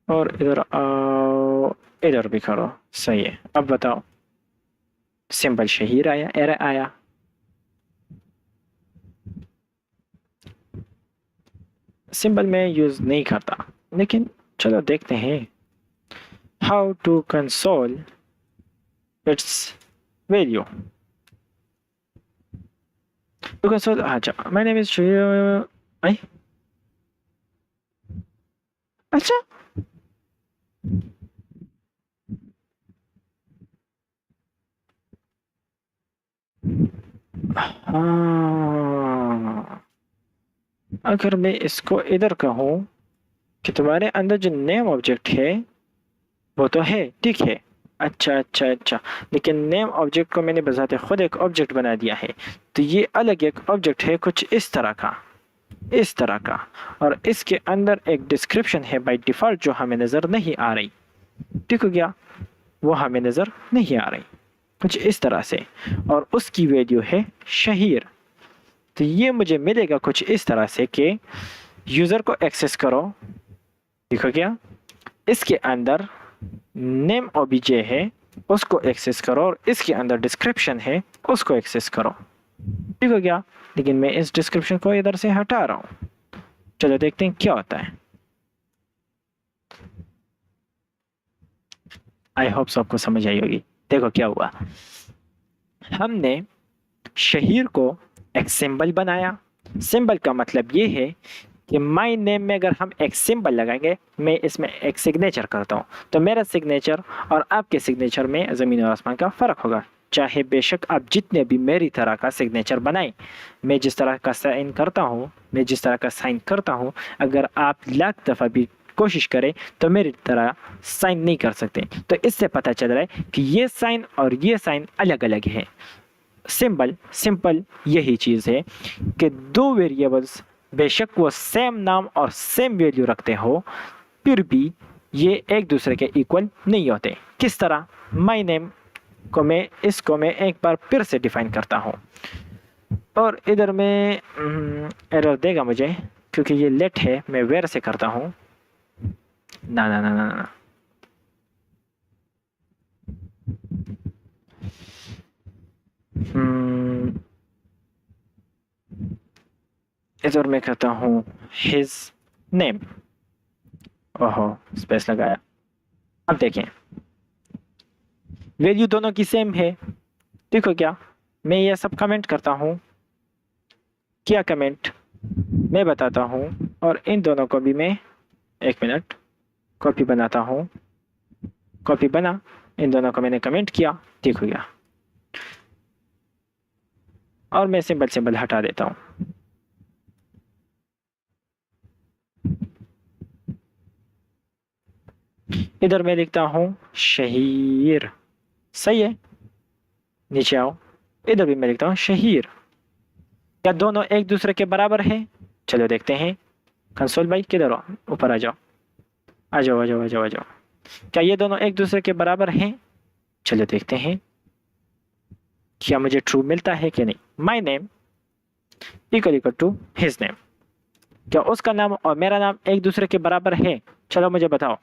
S1: और इधर आओ, इधर भी करो। सही है। अब बताओ, सिंपल शहीर आया, एरर आया। सिंबल में यूज नहीं करता, लेकिन चलो देखते हैं how to console its value. To console, अच्छा माय नेम इज, आई, अच्छा हाँ, अगर मैं इसको इधर कहूँ कि तुम्हारे अंदर जो नेम ऑब्जेक्ट है वो तो है, ठीक है। अच्छा अच्छा अच्छा, लेकिन नेम ऑब्जेक्ट को मैंने बजाते खुद एक ऑब्जेक्ट बना दिया है, तो ये अलग एक ऑब्जेक्ट है कुछ इस तरह का, इस तरह का। और इसके अंदर एक डिस्क्रिप्शन है बाय डिफॉल्ट जो हमें नज़र नहीं आ रही, ठीक हो गया। वो हमें नज़र नहीं आ रही कुछ इस तरह से, और उसकी वैल्यू है शहीर। तो ये मुझे मिलेगा कुछ इस तरह से कि यूज़र को एक्सेस करो, देखो क्या, इसके अंदर नेम ओबीजे है उसको एक्सेस करो, और इसके अंदर डिस्क्रिप्शन है उसको एक्सेस करो, ठीक हो गया। लेकिन मैं इस डिस्क्रिप्शन को इधर से हटा रहा हूँ। चलो देखते हैं क्या होता है। आई होप सबको समझ आई होगी। देखो क्या हुआ, हमने शहीर को एक सिंबल बनाया। सिंबल का मतलब ये है कि माई नेम में अगर हम एक सिंबल लगाएंगे, मैं इसमें एक सिग्नेचर करता हूँ, तो मेरा सिग्नेचर और आपके सिग्नेचर में ज़मीन और आसमान का फ़र्क होगा। चाहे बेशक आप जितने भी मेरी तरह का सिग्नेचर बनाएं, मैं जिस तरह का साइन करता हूँ, मैं जिस तरह का साइन करता हूँ, अगर आप लाख दफ़ा भी कोशिश करें तो मेरी तरह साइन नहीं कर सकते। तो इससे पता चल रहा है कि ये साइन और ये साइन अलग अलग है। सिंबल सिंपल यही चीज़ है कि दो वेरिएबल्स बेशक वो सेम नाम और सेम वैल्यू रखते हो, फिर भी ये एक दूसरे के इक्वल नहीं होते। किस तरह, माई नेम को मैं इसको मैं एक बार फिर से डिफाइन करता हूँ, और इधर में एरर देगा मुझे क्योंकि ये लेट है, मैं वेर से करता हूँ। ना ना ना ना ना, इधर मैं कहता हूँ हिज नेम। ओहो, स्पेस लगाया। अब देखें, वैल्यू दोनों की सेम है, देखो क्या, मैं ये सब कमेंट करता हूँ। क्या कमेंट, मैं बताता हूँ, और इन दोनों को भी मैं, एक मिनट, कॉपी बनाता हूँ। कॉपी बना, इन दोनों को मैंने कमेंट किया, देखो क्या, और मैं सिंबल सिंबल हटा देता हूँ। इधर मैं लिखता हूँ शहीर, सही है। नीचे आओ, इधर भी मैं लिखता हूँ शहीर। क्या दोनों एक दूसरे के बराबर हैं? चलो देखते हैं। कंसोल भाई किधर हो, ऊपर आ जाओ, आ जाओ आ जाओ आ जाओ आ जाओ। क्या ये दोनों एक दूसरे के बराबर हैं? चलो देखते हैं क्या मुझे ट्रू मिलता है कि नहीं। My name equal equal to his name, क्या उसका नाम और मेरा नाम एक दूसरे के बराबर है? चलो मुझे बताओ।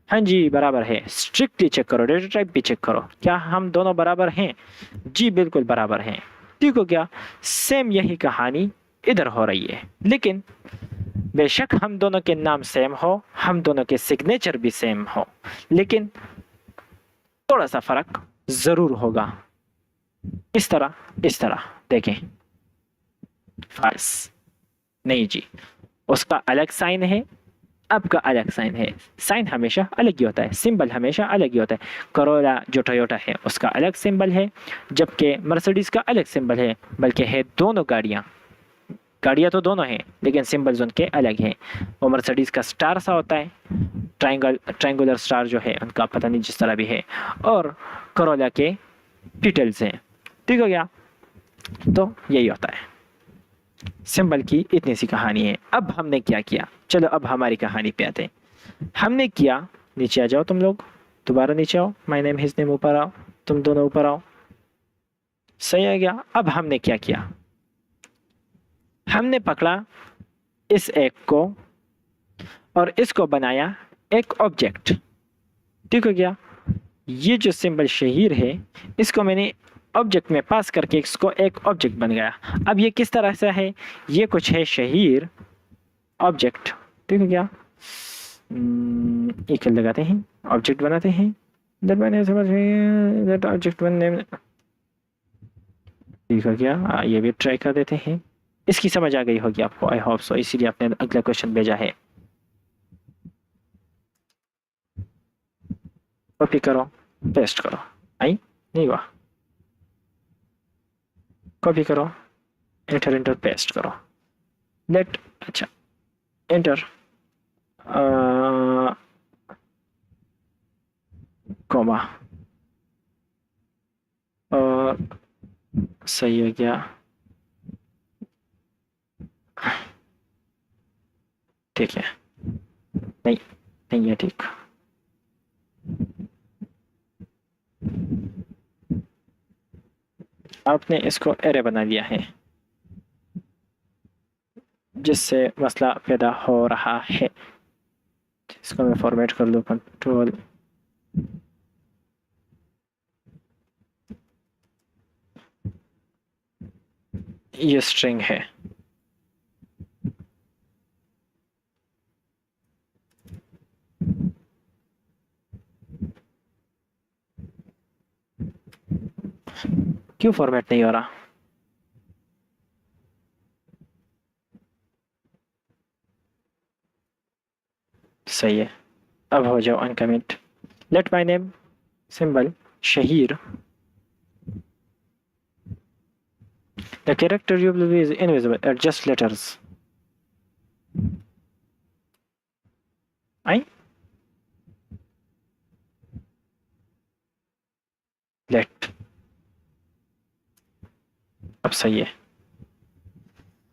S1: हाँ जी बराबर है। स्ट्रिक्टली चेक करो, डेटा टाइप भी चेक करो, क्या हम दोनों बराबर हैं? जी बिल्कुल बराबर हैं। ठीक हो गया। सेम यही कहानी इधर हो रही है, लेकिन बेशक हम दोनों के नाम सेम हो, हम दोनों के सिग्नेचर भी सेम हो, लेकिन थोड़ा सा फर्क जरूर होगा। इस तरह, इस तरह देखें। फॉल्स नहीं जी, उसका अलग साइन है, आपका अलग साइन है। साइन हमेशा अलग ही होता है, सिंबल हमेशा अलग ही होता है। करोला जो टोयोटा है उसका अलग सिंबल है, जबकि मर्सिडीज का अलग सिंबल है। बल्कि है दोनों गाड़ियाँ, गाड़ियाँ तो दोनों हैं लेकिन सिंबल्स उनके अलग हैं। वो मर्सिडीज का स्टार सा होता है, ट्रायंगुलर स्टार जो है उनका पता नहीं जिस तरह भी है, और करोला के डिटेल्स हैं। ठीक हो गया। तो यही होता है, सिंबल की इतनी सी कहानी है। अब हमने क्या किया, चलो अब हमारी कहानी पे आते हैं। हमने किया, नीचे आ जाओ तुम लोग, दोबारा नीचे आओ, माय नेम हिज नेम ऊपर आओ, तुम दोनों ऊपर आओ। सही आ गया। अब हमने क्या किया, हमने पकड़ा इस एक को और इसको बनाया एक ऑब्जेक्ट। ठीक हो गया। ये जो सिंबल शहीर है इसको मैंने ऑब्जेक्ट में पास करके इसको एक ऑब्जेक्ट बन गया। अब ये किस तरह से है, ये कुछ है शहीर ऑब्जेक्ट, ठीक हो गया। इक्वल लगाते हैं, ऑब्जेक्ट बनाते हैं, ऑब्जेक्ट बनने में ठीक हो गया। ये भी ट्राई कर देते हैं। इसकी समझ आ गई होगी आपको, आई होप सो, इसीलिए आपने अगला क्वेश्चन भेजा है। कॉपी करो, पेस्ट करो, आई नहीं हुआ, कॉपी करो, एंटर एंटर पेस्ट करो, लेट, अच्छा एंटर, कॉमा, और सही हो गया, ठीक है, नहीं नहीं है ठीक। आपने इसको एरे बना लिया है जिससे मसला पैदा हो रहा है। इसको मैं फॉर्मेट कर लूँ, कंट्रोल ये स्ट्रिंग है, क्यों फॉर्मेट नहीं हो रहा? सही है, अब हो जाओ uncommit. Let my name symbol Shaheer, the character you will be is invisible, adjust letters, I let, अब सही है।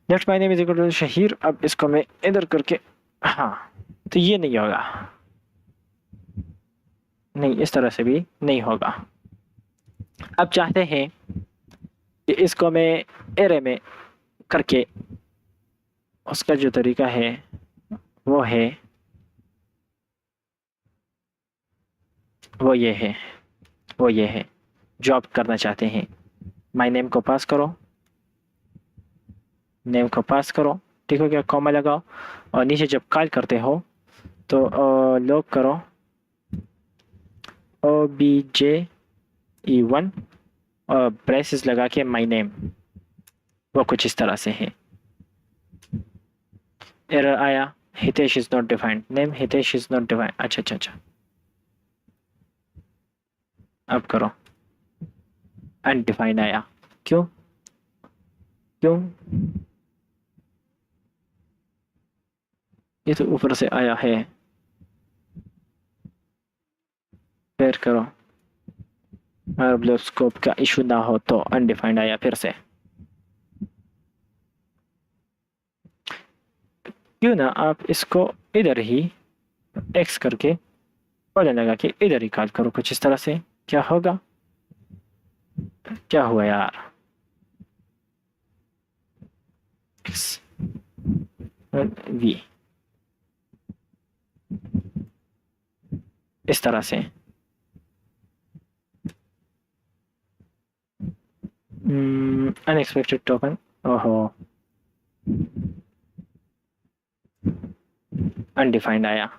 S1: Let my name is equal to Shaheer, अब इसको मैं इधर करके, हाँ तो ये नहीं होगा, नहीं इस तरह से भी नहीं होगा। अब चाहते हैं कि इसको मैं एरे में करके, उसका जो तरीका है वो है, वो ये है, वो ये है जो आप करना चाहते हैं। माय नेम को पास करो, नेम को पास करो, ठीक हो गया, कॉमा लगाओ, और नीचे जब कॉल करते हो तो लॉग करो obj1 और ब्रेसेस लगा के माय नेम, वो कुछ इस तरह से है। एरर आया, Hitesh is not defined, name Hitesh is not defined, अच्छा अच्छा अच्छा, अब करो, अनडिफाइंड आया, क्यों क्यों, ये तो ऊपर से आया है, फिर करो, स्कोप का इशू ना हो तो अनडिफाइंड आया फिर से। क्यों ना आप इसको इधर ही एक्स करके कॉलन लगा के इधर ही कॉल करो, कुछ इस तरह से, क्या होगा, क्या हुआ यार, एक्स वी इस तरह से। अनएक्सपेक्टेड टोकन, ओहो, अनडिफाइंड आया,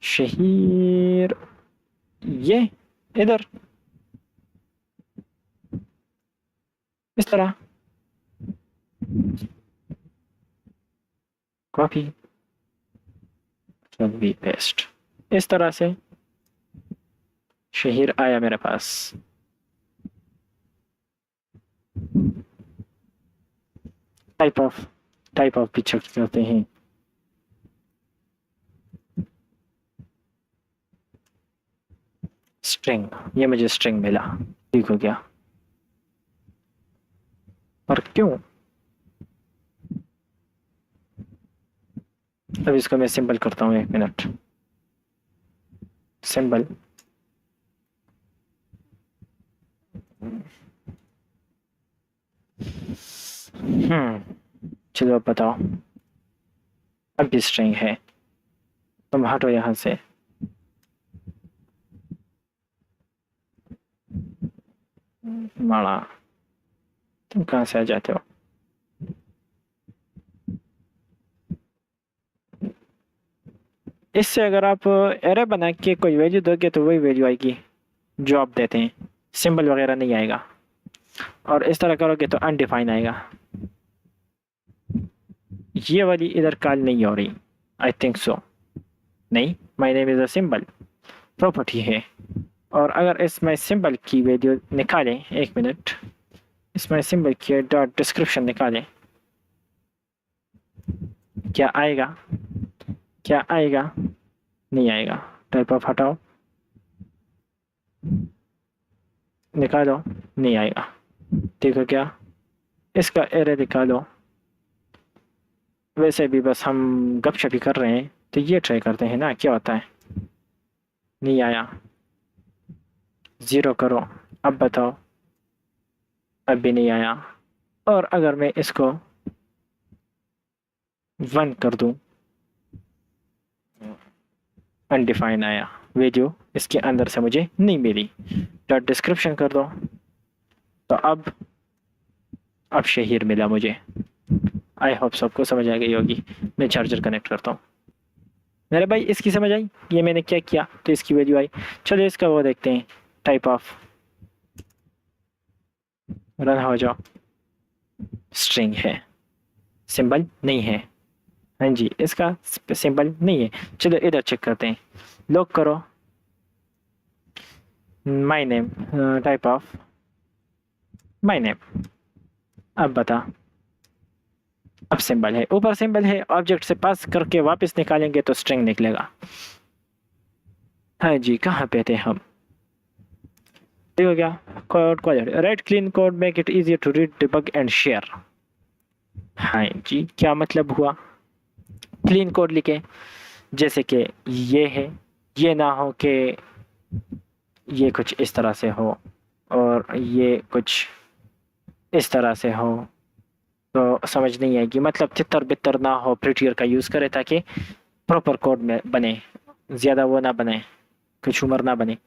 S1: शहीर ये इधर इस तरह, कॉपी भी पेस्ट, इस तरह से शहीर आया मेरे पास। टाइप ऑफ भी चेक करते हैं, स्ट्रिंग, ये मुझे स्ट्रिंग मिला, ठीक हो गया, पर क्यों, अब इसको मैं सिंबल करता हूँ, एक मिनट, सिंबल चलो अब बताओ, अब भी स्ट्रिंग है, तुम हटो यहाँ से, माड़ा, तुम कहाँ से आ जाते हो? इससे अगर आप एरे बना के कोई वैल्यू दोगे तो वही वैल्यू आएगी जो आप देते हैं, सिंबल वगैरह नहीं आएगा। और इस तरह करोगे तो अनडिफाइन आएगा। ये वाली इधर कॉल नहीं हो रही, आई थिंक सो। नहीं, my name is a symbol property है। और अगर इसमें सिंबल की वैल्यू निकालें, एक मिनट, इसमें सिंबल की डॉट डिस्क्रिप्शन निकालें, क्या आएगा? क्या आएगा? नहीं आएगा। टाइप ऑफ हटाओ, निकालो, नहीं आएगा। देखो क्या, इसका एरे निकालो। वैसे भी बस हम गपशप ही कर रहे हैं, तो ये ट्राई करते हैं ना क्या होता है। नहीं आया, ज़ीरो करो, अब बताओ। अब भी नहीं आया। और अगर मैं इसको 1 कर दूं, अनडिफाइन आया, वैल्यू इसके अंदर से मुझे नहीं मिली। डॉट डिस्क्रिप्शन कर दो, तो अब शहीर मिला मुझे। आई होप सबको समझ आ गई होगी। मैं चार्जर कनेक्ट करता हूँ। मेरे भाई इसकी समझ आई, ये मैंने क्या किया तो इसकी वैल्यू आई। चलो इसका वो देखते हैं, टाइप ऑफ, रन हो जाओ। स्ट्रिंग है, सिंबल नहीं है। हाँ जी, इसका सिंबल नहीं है। चलो इधर चेक करते हैं, लॉक करो, my name, type of my name. अब बता, अब सिंबल है, ऊपर सिंबल है, ऑब्जेक्ट से पास करके वापस निकालेंगे तो स्ट्रिंग निकलेगा। हाँ जी, कहाँ पे थे हम? देखो क्या, code quality, write clean code make it easier to read, debug and share. हाँ जी, क्या मतलब हुआ? क्लीन कोड लिखे, जैसे कि ये है, ये ना हो कि ये कुछ इस तरह से हो और ये कुछ इस तरह से हो, तो समझ नहीं आएगी। मतलब तितर बितर ना हो, प्रिटियर का यूज़ करे ताकि प्रॉपर कोड में बने, ज़्यादा वो ना बने, कुछ उम्र ना बने।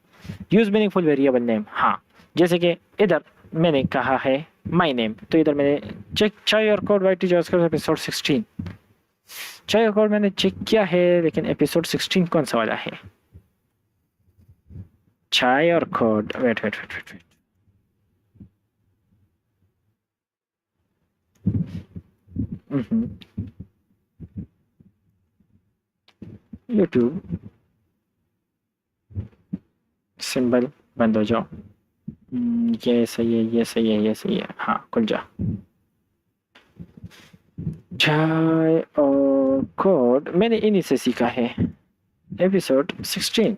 S1: यूज़ मीनिंगफुल वेरिएबल नेम, हाँ, जैसे कि इधर मैंने कहा है माय नेम, तो इधर मैंने check Chai aur Code Y T JavaScript episode 16, Chai aur code मैंने चेक किया है, लेकिन एपिसोड 16 कौन सा वाला है? Chai aur Code, wait wait wait wait wait, YouTube symbol बंद हो जाओ। ये सही है, ये सही है, ये सही है, हाँ खुल जा। चाय और कोड मैंने इन्हीं से सीखा है, एपिसोड 16।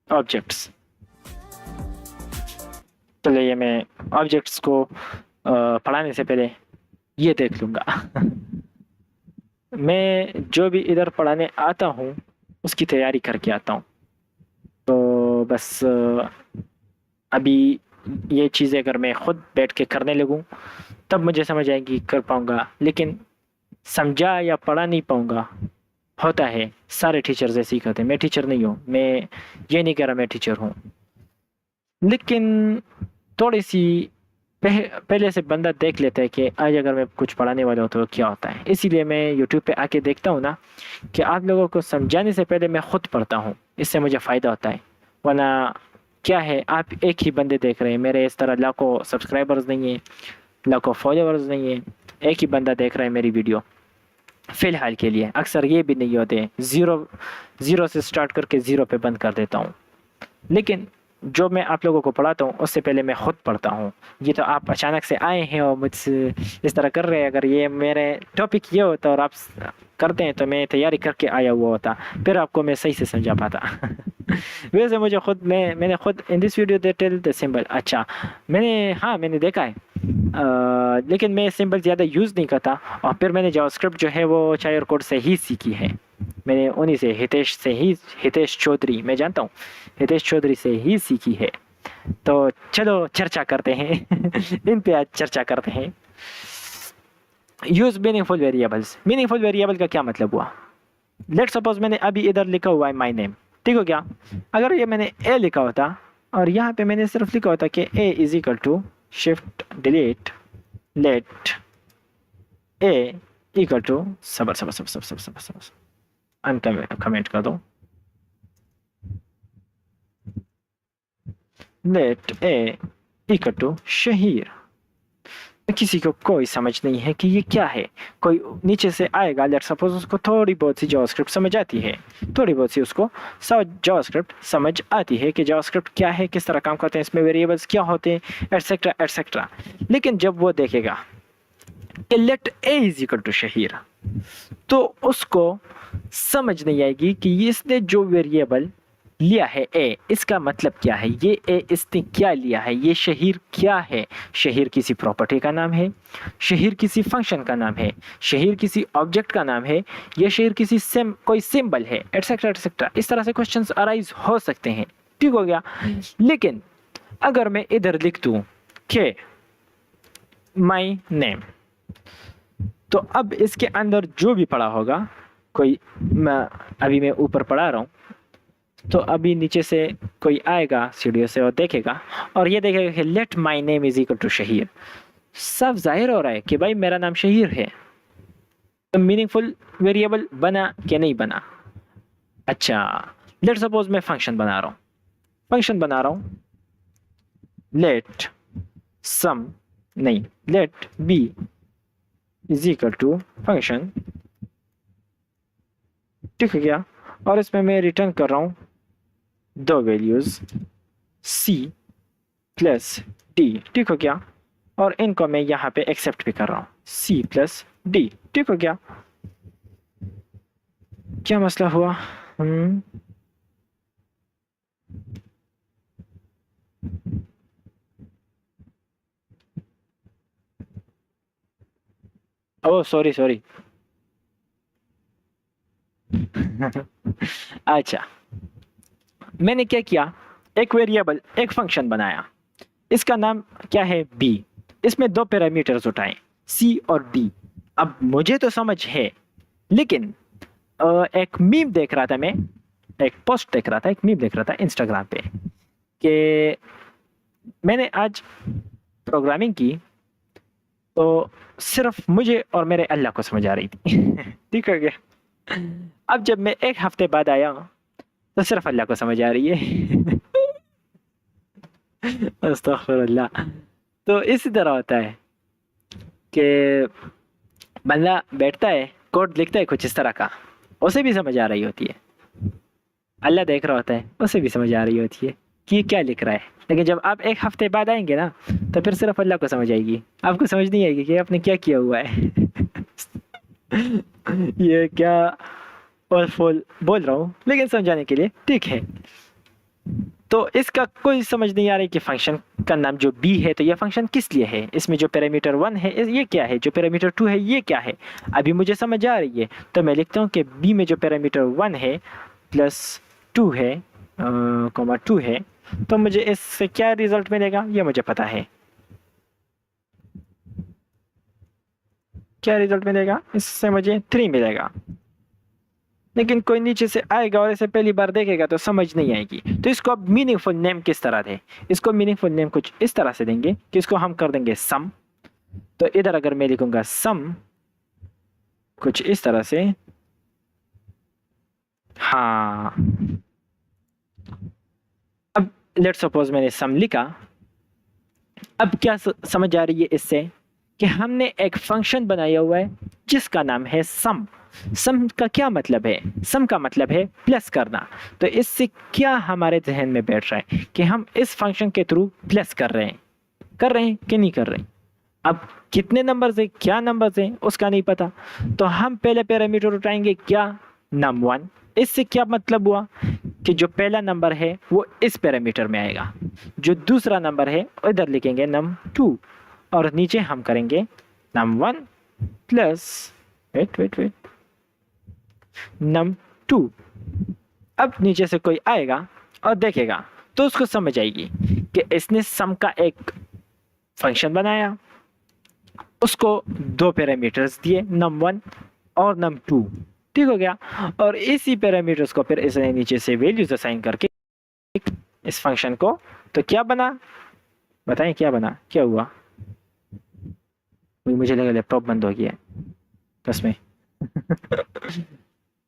S1: ऑब्जेक्ट्स, चलिए ये मैं ऑब्जेक्ट्स को पढ़ाने से पहले ये देख लूँगा। मैं जो भी इधर पढ़ाने आता हूँ उसकी तैयारी करके आता हूँ, तो बस अभी ये चीज़ें अगर मैं खुद बैठ के करने लगूँ तब मुझे समझ आएगी, कर पाऊँगा, लेकिन समझा या पढ़ा नहीं पाऊँगा। होता है, सारे टीचर्स ऐसे ही करते हैं। मैं टीचर नहीं हूँ, मैं ये नहीं कह रहा मैं टीचर हूँ, लेकिन थोड़ी सी पहले से बंदा देख लेता है कि आज अगर मैं कुछ पढ़ाने वाला हूँ तो क्या होता है। इसीलिए मैं यूट्यूब पे आके देखता हूँ ना कि आप लोगों को समझाने से पहले मैं खुद पढ़ता हूँ, इससे मुझे फ़ायदा होता है। वरना क्या है, आप एक ही बंदे देख रहे हैं, मेरे इस तरह लाखों सब्सक्राइबर्स नहीं है, लाखों फॉलोअर्स नहीं है, एक ही बंदा देख रहा है मेरी वीडियो फ़िलहाल के लिए। अक्सर ये भी नहीं होते, ज़ीरो से स्टार्ट करके ज़ीरो पे बंद कर देता हूँ। लेकिन जो मैं आप लोगों को पढ़ाता हूँ उससे पहले मैं खुद पढ़ता हूँ। ये तो आप अचानक से आए हैं और मुझसे इस तरह कर रहे हैं, अगर ये मेरे टॉपिक ये होता और आप करते हैं तो मैं तैयारी करके आया हुआ होता, फिर आपको मैं सही से समझा पाता। वैसे मुझे खुद मैंने खुद in this video they tell the symbol, अच्छा मैंने देखा है, लेकिन मैं सिंबल ज़्यादा यूज़ नहीं करता। और फिर मैंने जावास्क्रिप्ट जो है वो चाय और कोड से ही सीखी है, मैंने उन्हीं से, हितेश चौधरी, मैं जानता हूँ, हितेश चौधरी से ही सीखी है। तो चलो चर्चा करते हैं इन पे आज चर्चा करते हैं। Use meaningful variables. Meaningful variable का क्या मतलब हुआ? लेट सपोज मैंने अभी इधर लिखा हुआ है माई नेम, ठीक हो क्या? अगर ये मैंने ए लिखा होता और यहाँ पे मैंने सिर्फ लिखा होता कि ए is equal to shift delete let A equal to सबर सबर सबर सबर सबर सबर सबर कमेंट कर दो, let A equal to Shaheer. किसी को कोई समझ नहीं है कि ये क्या है। कोई नीचे से आएगा, लेट सपोज उसको थोड़ी बहुत सी जावास्क्रिप्ट समझ आती है, थोड़ी बहुत सी उसको जावास्क्रिप्ट समझ आती है कि जावास्क्रिप्ट क्या है, किस तरह काम करते हैं, इसमें वेरिएबल्स क्या होते हैं, एटसेट्रा एटसेट्रा। लेकिन जब वो देखेगा कि let a is equal to Shaheer, तो उसको समझ नहीं आएगी कि इसने जो वेरिएबल लिया है ए, इसका मतलब क्या है, ये ए इसने क्या लिया है, ये शहीर क्या है। शहीर किसी प्रॉपर्टी का नाम है, शहीर किसी फंक्शन का नाम है, शहीर किसी ऑब्जेक्ट का नाम है, या शहीर किसी कोई सिंबल है, एटसेट्रा एटसेट्रा। इस तरह से क्वेश्चंस अराइज हो सकते हैं, ठीक हो गया। लेकिन अगर मैं इधर लिख दूं कि माई नेम, तो अब इसके अंदर जो भी पड़ा होगा, कोई अभी मैं ऊपर पढ़ा रहा हूँ, तो अभी नीचे से कोई आएगा सीढ़ियों से और देखेगा, और ये देखेगा कि let my name is equal to Shaheer. सब जाहिर हो रहा है कि भाई मेरा नाम शहीर है। तो मीनिंगफुल वेरिएबल बना कि नहीं बना? अच्छा, लेट सपोज मैं फंक्शन बना रहा हूँ, लेट सम नहीं, let b is equal to function, ठीक है क्या? और इसमें मैं रिटर्न कर रहा हूँ दो वैल्यूज c प्लस d, ठीक हो क्या? और इनको मैं यहाँ पे एक्सेप्ट भी कर रहा हूँ, c प्लस d, ठीक हो क्या? क्या मसला हुआ? ओह सॉरी अच्छा, मैंने क्या किया, एक वेरिएबल, एक फंक्शन बनाया, इसका नाम क्या है b। इसमें दो पैरामीटर्स उठाए c और d। अब मुझे तो समझ है, लेकिन एक मीम देख रहा था मैं, एक पोस्ट देख रहा था, एक मीम देख रहा था इंस्टाग्राम पे, कि मैंने आज प्रोग्रामिंग की तो सिर्फ मुझे और मेरे अल्लाह को समझ आ रही थी ठीक है क्या? अब जब मैं एक हफ्ते बाद आया तो सिर्फ अल्लाह को समझ आ रही है अस्तगफिरुल्लाह। तो इसी तरह होता है कि बंदा बैठता है, कोड लिखता है कुछ इस तरह का, उसे भी समझ आ रही होती है, अल्लाह देख रहा होता है, उसे भी समझ आ रही होती है कि ये क्या लिख रहा है। लेकिन जब आप एक हफ्ते बाद आएंगे ना, तो फिर सिर्फ अल्लाह को समझ आएगी, आपको समझ नहीं आएगी कि आपने क्या किया हुआ है ये क्या और फुल बोल रहा हूँ, लेकिन समझाने के लिए ठीक है। तो इसका कोई समझ नहीं आ रही कि फंक्शन का नाम जो b है, तो यह फंक्शन किस लिए है, इसमें जो पैरामीटर 1 है ये क्या है, जो पैरामीटर 2 है ये क्या है। अभी मुझे समझ आ रही है, तो मैं लिखता हूँ कि b में जो पैरामीटर 1 है प्लस 2 है कॉमा 2 है, तो मुझे इससे क्या रिजल्ट मिलेगा ये मुझे पता है। क्या रिजल्ट मिलेगा? इससे मुझे 3 मिलेगा। लेकिन कोई नीचे से आएगा और इसे पहली बार देखेगा तो समझ नहीं आएगी। तो इसको अब मीनिंगफुल नेम किस तरह दें? इसको मीनिंगफुल नेम कुछ इस तरह से देंगे कि इसको हम कर देंगे सम। तो इधर अगर मैं लिखूंगा सम कुछ इस तरह से, हाँ, अब लेट सपोज मैंने सम लिखा। अब क्या समझ आ रही है इससे कि हमने एक फंक्शन बनाया हुआ है जिसका नाम है सम। सम का क्या मतलब है? सम का मतलब है प्लस करना। तो इससे क्या हमारे जहन में बैठ रहा है कि हम इस फंक्शन के थ्रू प्लस कर रहे हैं कि नहीं कर रहे हैं। अब कितने नंबर्स हैं, क्या नंबर्स हैं उसका नहीं पता, तो हम पहले पैरामीटर उठाएंगे क्या, num1। इससे क्या मतलब हुआ कि जो पहला नंबर है वो इस पैरामीटर में आएगा, जो दूसरा नंबर है इधर लिखेंगे num2, और नीचे हम करेंगे num1 प्लस वेट num2। अब नीचे से कोई आएगा और देखेगा तो उसको समझ आएगी कि इसने सम का एक फंक्शन बनाया, उसको दो पैरामीटर्स दिए, num1 और num2, ठीक हो गया। और इसी पैरामीटर्स को फिर इसने नीचे से वैल्यूज असाइन करके इस फंक्शन को, तो क्या बना, बताएं क्या बना, क्या हुआ? मुझे लगा लैपटॉप बंद हो गया बस में।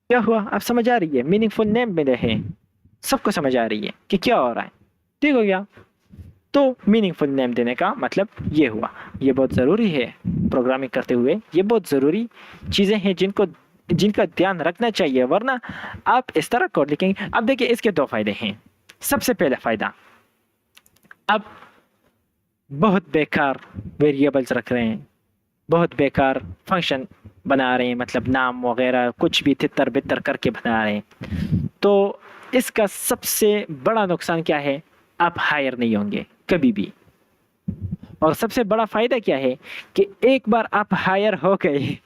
S1: क्या हुआ? आप समझ आ रही है? मीनिंगफुल नेम मिले हैं, सबको समझ आ रही है कि क्या हो रहा है, ठीक हो गया। तो मीनिंगफुल नेम देने का मतलब ये हुआ। ये बहुत ज़रूरी है प्रोग्रामिंग करते हुए, ये बहुत ज़रूरी चीज़ें हैं जिनका ध्यान रखना चाहिए, वरना आप इस तरह कोड लिखेंगे। अब देखिए इसके दो फायदे हैं। सबसे पहला फायदा, आप बहुत बेकार वेरिएबल्स रख रहे हैं, बहुत बेकार फंक्शन बना रहे हैं, मतलब नाम वगैरह कुछ भी तितर बितर करके बना रहे हैं, तो इसका सबसे बड़ा नुकसान क्या है? आप हायर नहीं होंगे कभी भी। और सबसे बड़ा फायदा क्या है कि एक बार आप हायर हो गए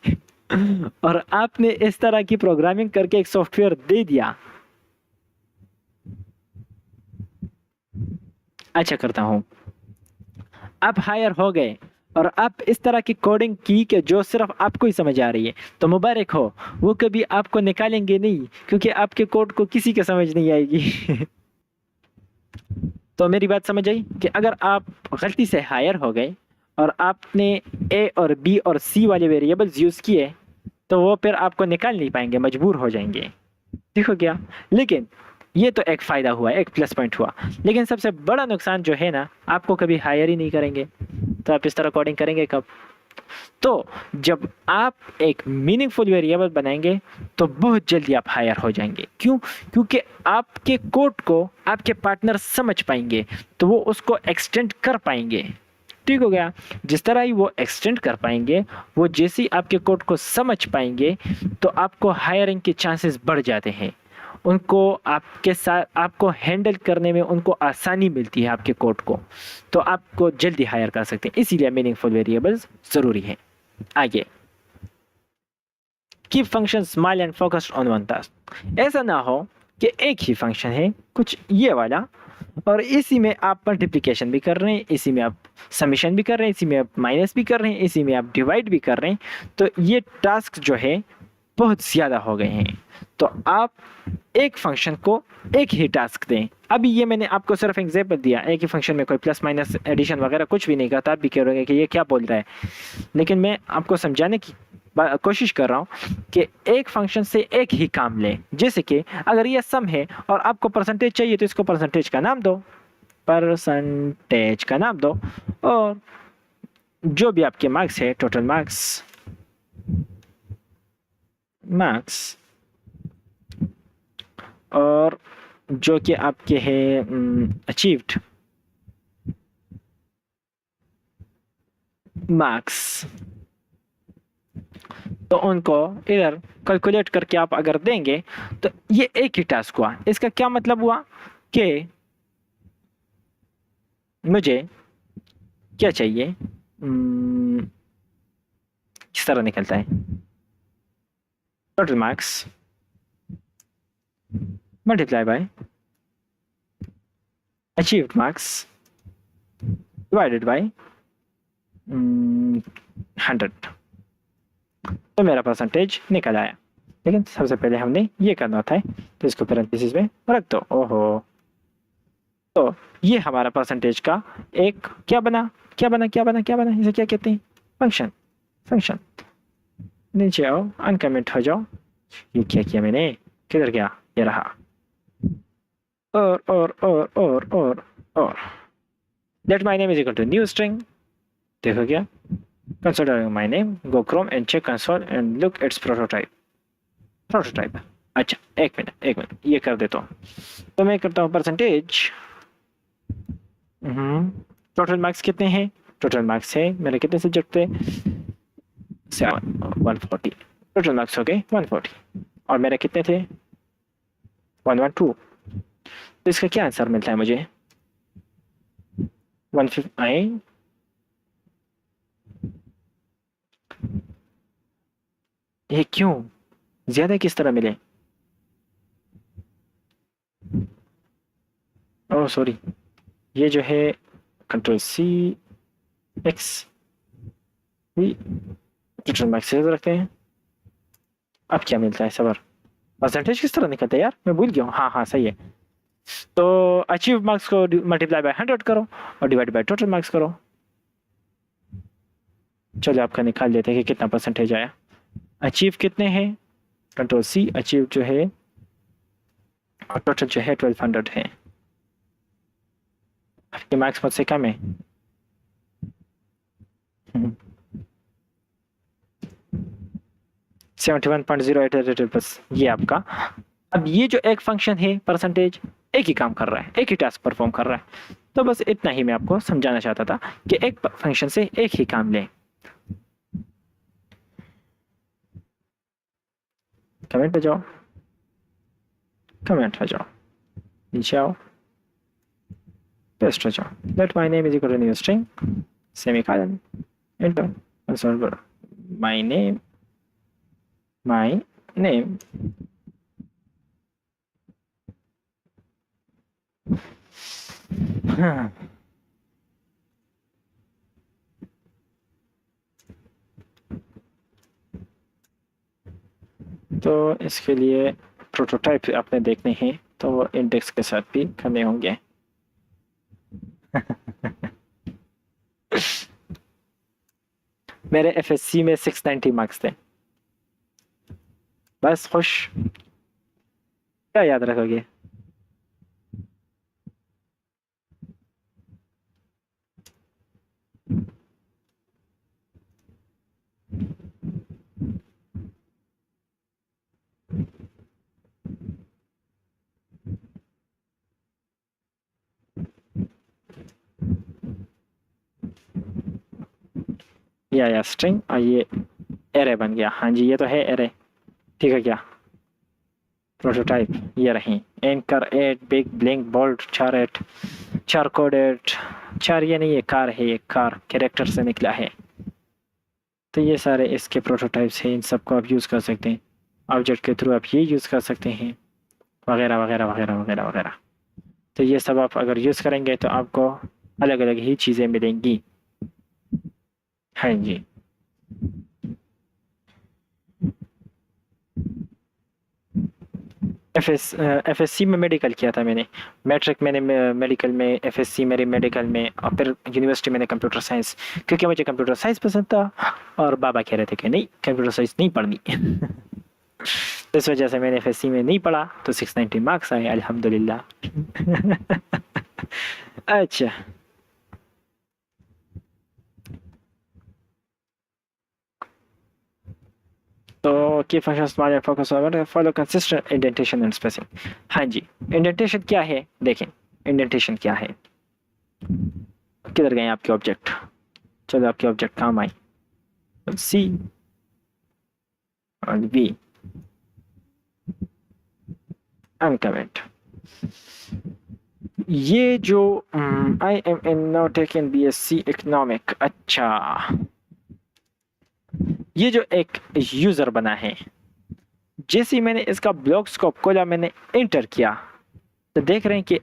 S1: और आपने इस तरह की प्रोग्रामिंग करके एक सॉफ्टवेयर दे दिया। अच्छा करता हूं, आप हायर हो गए और आप इस तरह की कोडिंग की कि जो सिर्फ आपको ही समझ आ रही है, तो मुबारक हो, वो कभी आपको निकालेंगे नहीं, क्योंकि आपके कोड को किसी के समझ नहीं आएगी। तो मेरी बात समझ आई कि अगर आप गलती से हायर हो गए और आपने ए और बी और सी वाले वेरिएबल्स यूज़ किए, तो वो फिर आपको निकाल नहीं पाएंगे, मजबूर हो जाएंगे, ठीक हो गया। लेकिन ये तो एक फ़ायदा हुआ, एक प्लस पॉइंट हुआ। लेकिन सबसे बड़ा नुकसान जो है ना, आपको कभी हायर ही नहीं करेंगे, तो आप इस तरह कोडिंग करेंगे कब? तो जब आप एक मीनिंगफुल वेरिएबल बनाएंगे तो बहुत जल्दी आप हायर हो जाएंगे। क्यों? क्योंकि आपके कोड को आपके पार्टनर समझ पाएंगे, तो वो उसको एक्सटेंड कर पाएंगे, ठीक हो गया। जिस तरह ही वो एक्सटेंड कर पाएंगे, वो जैसे ही आपके कोड को समझ पाएंगे, तो आपको हायरिंग के चांसेस बढ़ जाते हैं। उनको आपके साथ, आपको हैंडल करने में उनको आसानी मिलती है आपके कोड को, तो आपको जल्दी हायर कर सकते हैं। इसीलिए मीनिंगफुल वेरिएबल्स ज़रूरी है। आगे, keep function small and focused on one task. ऐसा ना हो कि एक ही फंक्शन है कुछ ये वाला, और इसी में आप मल्टीप्लिकेशन भी कर रहे हैं, इसी में आप समेशन भी कर रहे हैं, इसी में आप माइनस भी कर रहे हैं, इसी में आप डिवाइड भी कर रहे हैं, तो ये टास्क जो है बहुत ज़्यादा हो गए हैं। तो आप एक फंक्शन को एक ही टास्क दें। अभी ये मैंने आपको सिर्फ एग्जांपल दिया, एक ही फंक्शन में कोई प्लस माइनस एडिशन वगैरह कुछ भी नहीं करता, आप भी कह रहे कि ये क्या बोल रहा है, लेकिन मैं आपको समझाने की कोशिश कर रहा हूँ कि एक फंक्शन से एक ही काम लें। जैसे कि अगर ये सम है और आपको परसेंटेज चाहिए, तो इसको परसेंटेज का नाम दो, परसेंटेज का नाम दो, और जो भी आपके मार्क्स है, टोटल मार्क्स, मार्क्स, और जो कि आपके हैं अचीव्ड मार्क्स, तो उनको इधर कैलकुलेट करके आप अगर देंगे, तो ये एक ही टास्क हुआ। इसका क्या मतलब हुआ कि मुझे क्या चाहिए, किस तरह निकलता है, total marks multiply by achieved marks divided by 100, तो मेरा परसेंटेज निकल आया। लेकिन सबसे पहले हमने ये करना था, तो इसको पैरेंथेसिस में रख दो। ओहो, तो ये हमारा परसेंटेज का एक क्या बना, क्या बना, क्या बना, क्या बना, इसे क्या कहते हैं? फंक्शन। फंक्शन, नीचे आओ, अनकमेंट हो जाओ। ये क्या किया मैंने, किधर गया, ये रहा। और let my name is equal to new string, देखो क्या, considering my name, go Chrome and check console and look its prototype। अच्छा, एक मिनट ये कर देता हूँ। तो मैं करता हूँ परसेंटेज, टोटल मार्क्स कितने हैं, टोटल मार्क्स है मेरे कितने सब्जेक्ट थे, 140, टोटल मार्क्स हो गए 140, और मेरे कितने थे, 112। तो इसका क्या आंसर मिलता है मुझे, 150। ये क्यों ज्यादा किस तरह मिले? ओह सॉरी, ये जो है control C X V return max रखते हैं। अब क्या मिलता है सबर, परसेंटेज किस तरह निकलता है यार, मैं भूल गया हूँ। हाँ हाँ सही है। तो अचीव मार्क्स को मल्टीप्लाई बाय 100 करो और डिवाइड बाय टोटल मार्क्स करो। चलो आपका निकाल लेते हैं कि कितना परसेंटेज आया। अचीव कितने हैं, कंट्रोल सी, अचीव जो है और टोटल जो है 1200 है। आपके मार्क्स मुझसे कम है। 71.08 बस ये आपका। अब ये जो एक फंक्शन है परसेंटेज, एक ही काम कर रहा है, एक ही टास्क परफॉर्म कर रहा है। तो बस इतना ही मैं आपको समझाना चाहता था कि एक फंक्शन से एक ही काम लें। कमेंट पे जाओ, कमेंट पे जाओ, नीचे आओ, पेस्ट हो जाओ। Let my name is equal to new string semicolon enter console my name my name. हाँ। तो इसके लिए प्रोटोटाइप आपने देखने हैं तो इंडेक्स के साथ भी करने होंगे। मेरे एफएससी में 690 मार्क्स थे। बस खुश, क्या याद रखोगे। या स्ट्रिंग और ये एरे बन गया। हाँ जी ये तो है एरे, ठीक है क्या। प्रोटोटाइप ये रही, anchor, at, big, blink, bold, char, at, char code, at, char ये नहीं, ये कार है, ये कार कैरेक्टर से निकला है। तो ये सारे इसके प्रोटोटाइप्स हैं, इन सबको आप यूज़ कर सकते हैं। ऑब्जेक्ट के थ्रू आप ये यूज़ कर सकते हैं, वगैरह वगैरह वगैरह वगैरह वगैरह। तो ये सब आप अगर यूज़ करेंगे तो आपको अलग अलग ही चीज़ें मिलेंगी। हाँ जी। एफएससी में मेडिकल किया था मैंने, मैट्रिक मैंने मेडिकल में, एफएससी मेरे मेडिकल में, और फिर यूनिवर्सिटी मैंने कंप्यूटर साइंस, क्योंकि मुझे कंप्यूटर साइंस पसंद था और बाबा कह रहे थे कि नहीं कंप्यूटर साइंस नहीं पढ़नी। इस वजह से मैंने एफएससी में नहीं पढ़ा, तो 690 मार्क्स आए अल्हम्दुलिल्लाह। अच्छा तो की function focus follow consistent indentation and spacing. हाँ जी, इंडेंटेशन क्या है देखें, इंडेंटेशन क्या है। किधर गए आपके ऑब्जेक्ट, चलो आपके ऑब्जेक्ट काम आए, सी और बी अनकमेंट। ये जो I am in now taken BSc economic, अच्छा ये जो एक यूजर बना है, जैसे ही मैंने इसका ब्लॉक स्कोप खोला, मैंने एंटर किया, तो देख रहे हैं कि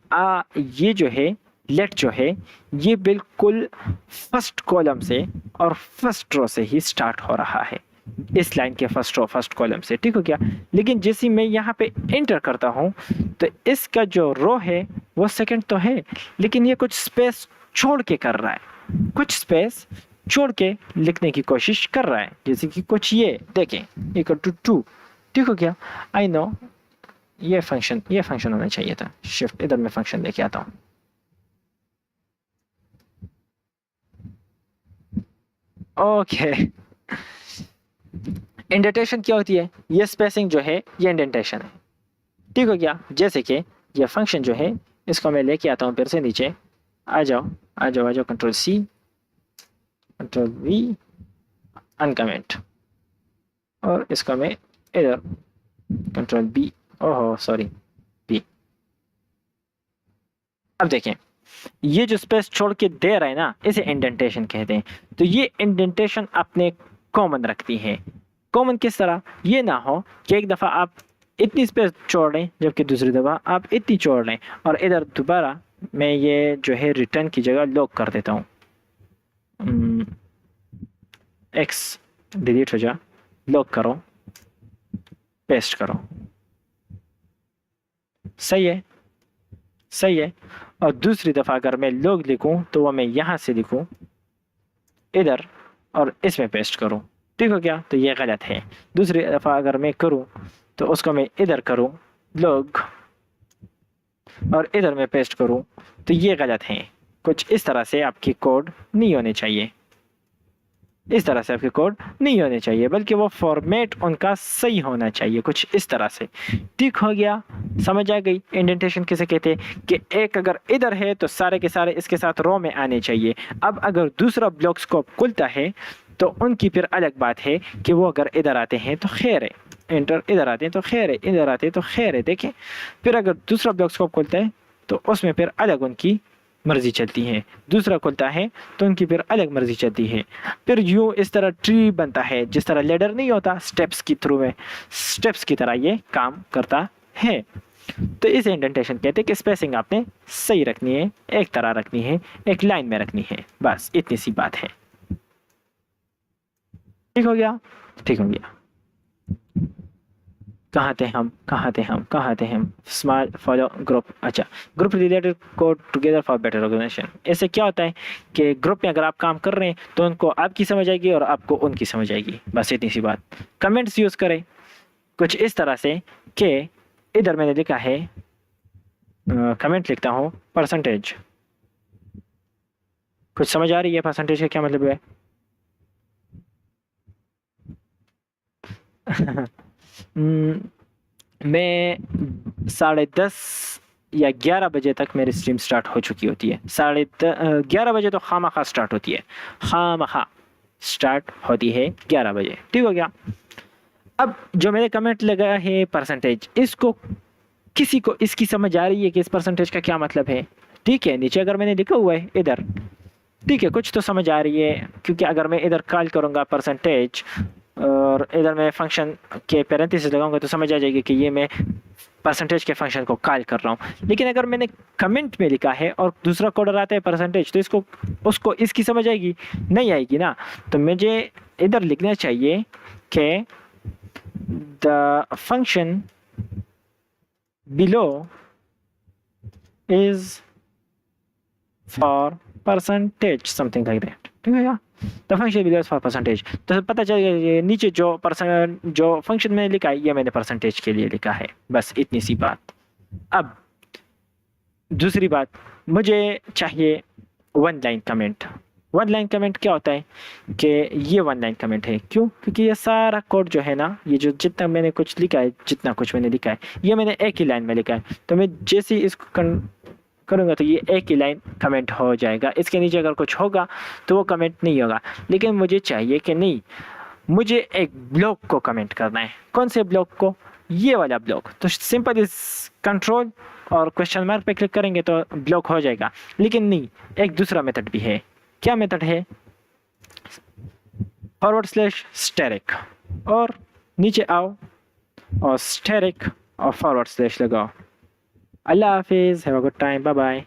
S1: ये जो है लेट जो है ये बिल्कुल फर्स्ट कॉलम से और फर्स्ट रो से ही स्टार्ट हो रहा है, इस लाइन के फर्स्ट रो फर्स्ट कॉलम से, ठीक हो गया। लेकिन जैसे मैं यहाँ पे एंटर करता हूँ तो इसका जो रो है वो सेकंड तो है, लेकिन ये कुछ स्पेस छोड़ के कर रहा है, कुछ स्पेस छोड़ के लिखने की कोशिश कर रहा है, जैसे कि कुछ ये देखें इक्वल टू 2, ठीक हो गया। आई नो ये फंक्शन होना चाहिए था। शिफ्ट इधर मैं फंक्शन लेके आता हूँ। ओके इंडेंटेशन क्या होती है, ये स्पेसिंग जो है ये इंडेंटेशन है, ठीक हो गया। जैसे कि ये फंक्शन जो है इसको मैं लेके आता हूँ फिर से नीचे, आ जाओ आ जाओ आ जाओ, control C control V uncomment, और इसको मैं इधर कंट्रोल बी, ओहो सॉरी बी। अब देखें ये जो स्पेस छोड़ के दे रहा है ना, इसे इंडेंटेशन कहते हैं। तो ये इंडेंटेशन अपने कॉमन रखती है। कॉमन किस तरह, ये ना हो कि एक दफ़ा आप इतनी स्पेस छोड़ लें जबकि दूसरी दफ़ा आप इतनी छोड़ लें और इधर दोबारा मैं ये जो है रिटर्न की जगह लॉग कर देता हूँ, एक्स डिलीट हो जा, लॉग करो, पेस्ट करो, सही है, सही है। और दूसरी दफ़ा अगर मैं लॉग लिखूं तो वह मैं यहाँ से लिखूं इधर और इसमें पेस्ट करूं, ठीक हो गया? तो ये गलत है। दूसरी दफ़ा अगर मैं करूं तो उसको मैं इधर करूं लॉग और इधर मैं पेस्ट करूं, तो ये गलत है। कुछ इस तरह से आपकी कोड नहीं होने चाहिए, इस तरह से आपके कोड नहीं होने चाहिए, बल्कि वो फॉर्मेट उनका सही होना चाहिए, कुछ इस तरह से। ठीक हो गया? समझ आ गई इंडेंटेशन किसे कहते हैं? कि एक अगर इधर है तो सारे के सारे इसके साथ रो में आने चाहिए। अब अगर दूसरा ब्लॉक स्कोप खुलता है तो उनकी फिर अलग बात है कि वो अगर इधर आते हैं तो खैर है, एंटर, इधर आते हैं तो खैर है, इधर आते हैं तो खैर है। देखें, फिर अगर दूसरा ब्लॉक स्कोप खुलता है तो उसमें फिर अलग उनकी मर्जी चलती है, दूसरा खुलता है तो उनकी फिर अलग मर्जी चलती है। फिर यूँ इस तरह ट्री बनता है, जिस तरह लेडर नहीं होता स्टेप्स की थ्रू में, स्टेप्स की तरह ये काम करता है। तो इसे इंडेंटेशन कहते हैं कि स्पेसिंग आपने सही रखनी है, एक तरह रखनी है, एक लाइन में रखनी है, बस इतनी सी बात है। ठीक हो गया? ठीक हो गया। कहाँ थे हम? Small follow group. अच्छा, group related code together for better organisation. ऐसे क्या होता है कि ग्रुप में अगर आप काम कर रहे हैं तो उनको आपकी समझ आएगी और आपको उनकी समझ आएगी, बस इतनी सी बात। कमेंट्स यूज़ करें कुछ इस तरह से कि इधर मैंने लिखा है, कमेंट लिखता हूँ परसेंटेज। कुछ समझ आ रही है परसेंटेज का क्या मतलब है? मैं 10:30 या 11 बजे तक मेरी स्ट्रीम स्टार्ट हो चुकी होती है। 11:30 बजे तो खामखा स्टार्ट होती है, खामखा स्टार्ट होती है 11 बजे। ठीक हो गया? अब जो मैंने कमेंट लगा है परसेंटेज, इसको किसी को इसकी समझ आ रही है कि इस परसेंटेज का क्या मतलब है? ठीक है, नीचे अगर मैंने लिखा हुआ है इधर, ठीक है, कुछ तो समझ आ रही है, क्योंकि अगर मैं इधर कॉल करूँगा परसेंटेज और इधर मैं फंक्शन के पैरेंथेसिस लगाऊंगा तो समझ आ जाएगी कि ये मैं परसेंटेज के फंक्शन को कॉल कर रहा हूँ। लेकिन अगर मैंने कमेंट में लिखा है और दूसरा कोडर आता है परसेंटेज, तो इसको उसको इसकी समझ आएगी? नहीं आएगी ना। तो मुझे इधर लिखना चाहिए कि the function below is for percentage, something like that. ठीक है या? The function below is for percentage. तो पता चल गया ये नीचे जो फंक्शन मैंने लिखा है ये मैंने परसेंटेज के लिए लिखा है, बस इतनी सी बात। अब दूसरी बात, मुझे चाहिए one line comment. One line comment क्या होता है कि ये वन लाइन कमेंट है। क्यों? क्योंकि ये सारा कोड जो है ना, ये जो जितना मैंने कुछ लिखा है, जितना कुछ मैंने लिखा है, ये मैंने एक ही लाइन में लिखा है। तो मैं जैसे ही इसको करूँगा तो ये एक ही लाइन कमेंट हो जाएगा। इसके नीचे अगर कुछ होगा तो वो कमेंट नहीं होगा। लेकिन मुझे चाहिए कि नहीं, मुझे एक ब्लॉक को कमेंट करना है। कौन से ब्लॉक को? ये वाला ब्लॉक। तो सिंपल इस कंट्रोल और क्वेश्चन मार्क पे क्लिक करेंगे तो ब्लॉक हो जाएगा। लेकिन नहीं, एक दूसरा मेथड भी है। क्या मेथड है? /* और नीचे आओ और * और / लगाओ। अल्लाह हाफिज, have a good time, bye bye.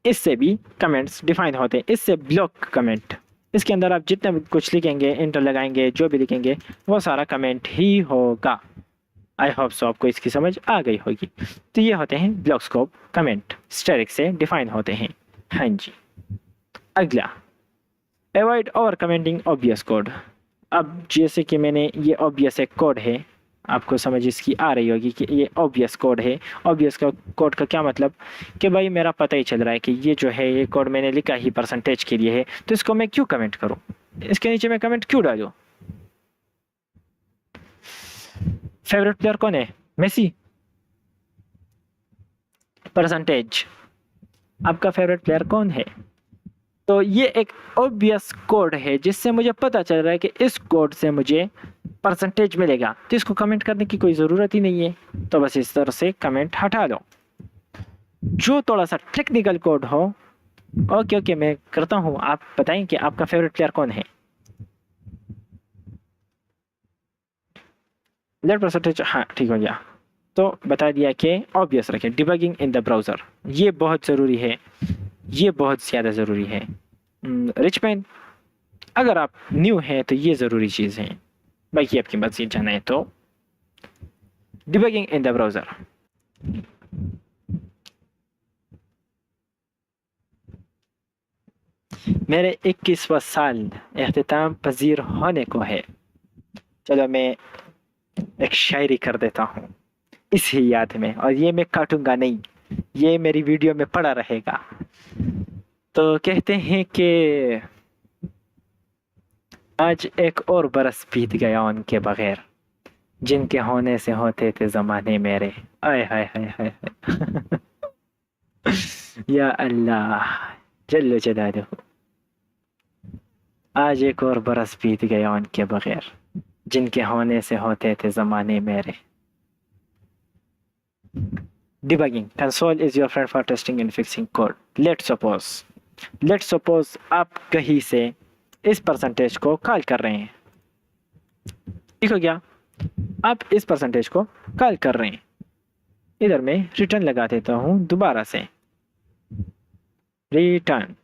S1: इससे भी कमेंट्स डिफाइन होते हैं, इससे ब्लॉक कमेंट। इसके अंदर आप जितना भी कुछ लिखेंगे, इंटर लगाएंगे, जो भी लिखेंगे वो सारा कमेंट ही होगा। आई होप सो आपको इसकी समझ आ गई होगी। तो ये होते हैं ब्लॉक स्कोप कमेंट, स्टैटिक से डिफाइन होते हैं। हाँ जी। अगला, avoid over commenting obvious code. अब जैसे कि मैंने ये ऑब्वियस एक कोड है, आपको समझ इसकी आ रही होगी कि ये ऑब्वियस कोड है। ऑब्वियस का कोड का क्या मतलब कि भाई मेरा पता ही चल रहा है कि ये जो है ये कोड मैंने लिखा ही परसेंटेज के लिए है, तो इसको मैं क्यों कमेंट करूँ, इसके नीचे मैं कमेंट क्यों डालूँ? फेवरेट प्लेयर कौन है? मेसी? परसेंटेज, आपका फेवरेट प्लेयर कौन है? तो ये एक ऑब्वियस कोड है जिससे मुझे पता चल रहा है कि इस कोड से मुझे परसेंटेज मिलेगा, तो इसको कमेंट करने की कोई ज़रूरत ही नहीं है। तो बस इस तरह से कमेंट हटा लो। जो थोड़ा सा टेक्निकल कोड हो, ओके मैं करता हूँ। आप बताएं कि आपका फेवरेट प्लेयर कौन है? लेट परसेंटेज, हाँ ठीक हो गया। तो बता दिया कि ऑब्वियस रखें, डिबगिंग इन द ब्राउज़र, ये बहुत ज़रूरी है, ये बहुत ज़्यादा ज़रूरी है। रिच मैन, अगर आप न्यू हैं तो ये ज़रूरी चीज़ है, बाकी आपकी मर्ज़ी जाना है तो। डिबगिंग इन द ब्राउज़र, मेरे 21वां साल इख्तिताम पजीर होने को है। चलो मैं एक शायरी कर देता हूँ इसी याद में, और ये मैं काटूंगा नहीं, ये मेरी वीडियो में पड़ा रहेगा। तो कहते हैं कि आज एक और बरस बीत गया उनके बगैर, जिनके होने से होते थे जमाने मेरे। आय हाय हाय हाय हाय। या अल्लाह जल्ल जलालहू। आज एक और बरस बीत गया उनके बगैर, जिनके होने से होते थे ज़माने मेरे। Debugging. Console is your friend for testing and fixing code. Let's suppose आप कहीं से इस परसेंटेज को कॉल कर रहे हैं, ठीक हो गया? आप इस परसेंटेज को कॉल कर रहे हैं, इधर मैं रिटर्न लगा देता हूँ दोबारा से, रिटर्न।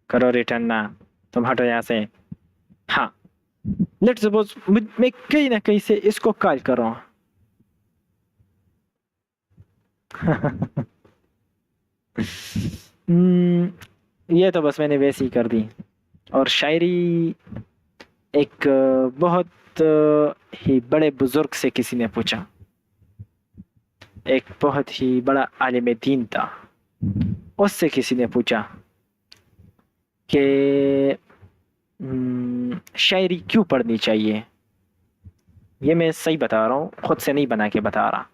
S1: करो रिटर्न ना, तुम हटो यहाँ से। हाँ, लेट्स सपोज मैं कहीं ना कहीं से इसको कॉल कर रहा हूँ। ये तो बस मैंने वैसे ही कर दी। और शायरी एक बहुत ही बड़े बुजुर्ग से किसी ने पूछा, एक बहुत ही बड़ा आलिम दीन था, उससे किसी ने पूछा कि शायरी क्यों पढ़नी चाहिए। ये मैं सही बता रहा हूँ, खुद से नहीं बना के बता रहा।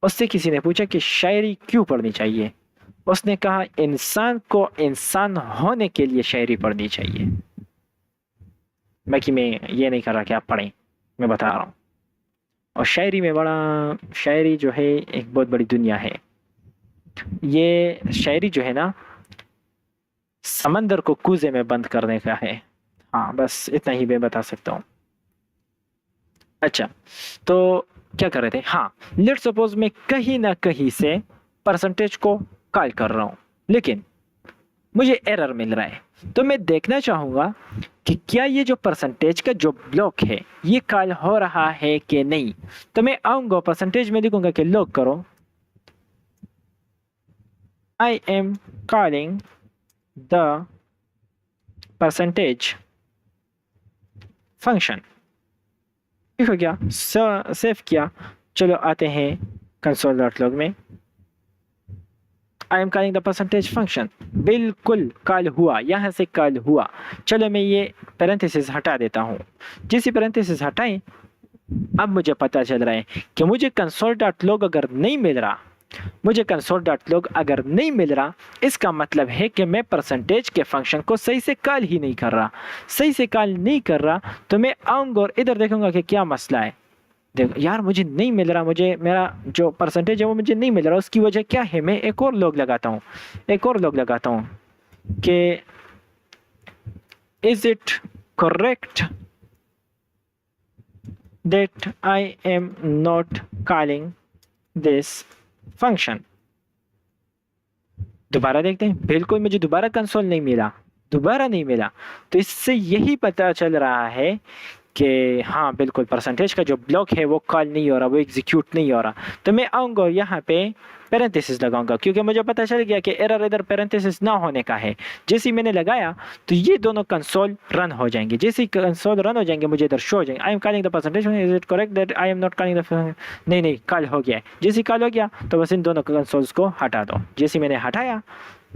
S1: उससे किसी ने पूछा कि शायरी क्यों पढ़नी चाहिए। उसने कहा इंसान को इंसान होने के लिए शायरी पढ़नी चाहिए। बाकी मैं ये नहीं कर रहा कि आप पढ़ें, मैं बता रहा हूँ। और शायरी में शायरी जो है एक बहुत बड़ी दुनिया है। ये शायरी जो है ना, समंदर को कूजे में बंद करने का है। हाँ, बस इतना ही मैं बता सकता हूँ। अच्छा, तो क्या कर रहे थे? हाँ, लेट्स सपोज मैं कहीं ना कहीं से परसेंटेज को कॉल कर रहा हूँ, लेकिन मुझे एरर मिल रहा है। तो मैं देखना चाहूँगा कि क्या ये जो परसेंटेज का जो ब्लॉक है ये कॉल हो रहा है कि नहीं। तो मैं आऊँगा, परसेंटेज में लिखूंगा कि लॉग करो, I am calling the percentage function. ठीक हो गया, सेव किया। चलो आते हैं console.log में। I am calling the percentage function, बिल्कुल कॉल हुआ, यहाँ से कॉल हुआ। चलो मैं ये पैरेंथेसिस हटा देता हूँ। जैसे पैरेंथेसिस हटाएं, अब मुझे पता चल रहा है कि मुझे console.log अगर नहीं मिल रहा, अगर नहीं मिल रहा, इसका मतलब है कि मैं परसेंटेज के फंक्शन को सही से कॉल ही नहीं कर रहा। तो मैं आऊँगा और इधर देखूंगा कि क्या मसला है। देखो यार, मुझे नहीं मिल रहा, मुझे मेरा जो परसेंटेज है वो मुझे नहीं मिल रहा। उसकी वजह क्या है? मैं एक और लॉग लगाता हूँ कि is it correct that I am not calling this function. दोबारा देखते हैं, बिल्कुल मुझे दोबारा कंसोल नहीं मिला। तो इससे यही पता चल रहा है कि हाँ बिल्कुल परसेंटेज का जो ब्लॉक है वो कॉल नहीं हो रहा, वो एग्जीक्यूट नहीं हो रहा। तो मैं आऊँगा यहाँ पे पैरेंथेसिस लगाऊंगा, क्योंकि मुझे पता चल गया कि एरर इधर पैरेंथेसिस ना होने का है। जैसे ही मैंने लगाया तो ये दोनों कंसोल रन हो जाएंगे। जैसे ही कंसोल रन हो जाएंगे मुझे इधर शो हो जाएंगे, I am calling the percentage, is it correct that I am not calling the, नहीं कॉल हो गया है। जैसे ही कॉल हो गया तो बस इन दोनों कंसोल्स को हटा दो। जैसे मैंने हटाया,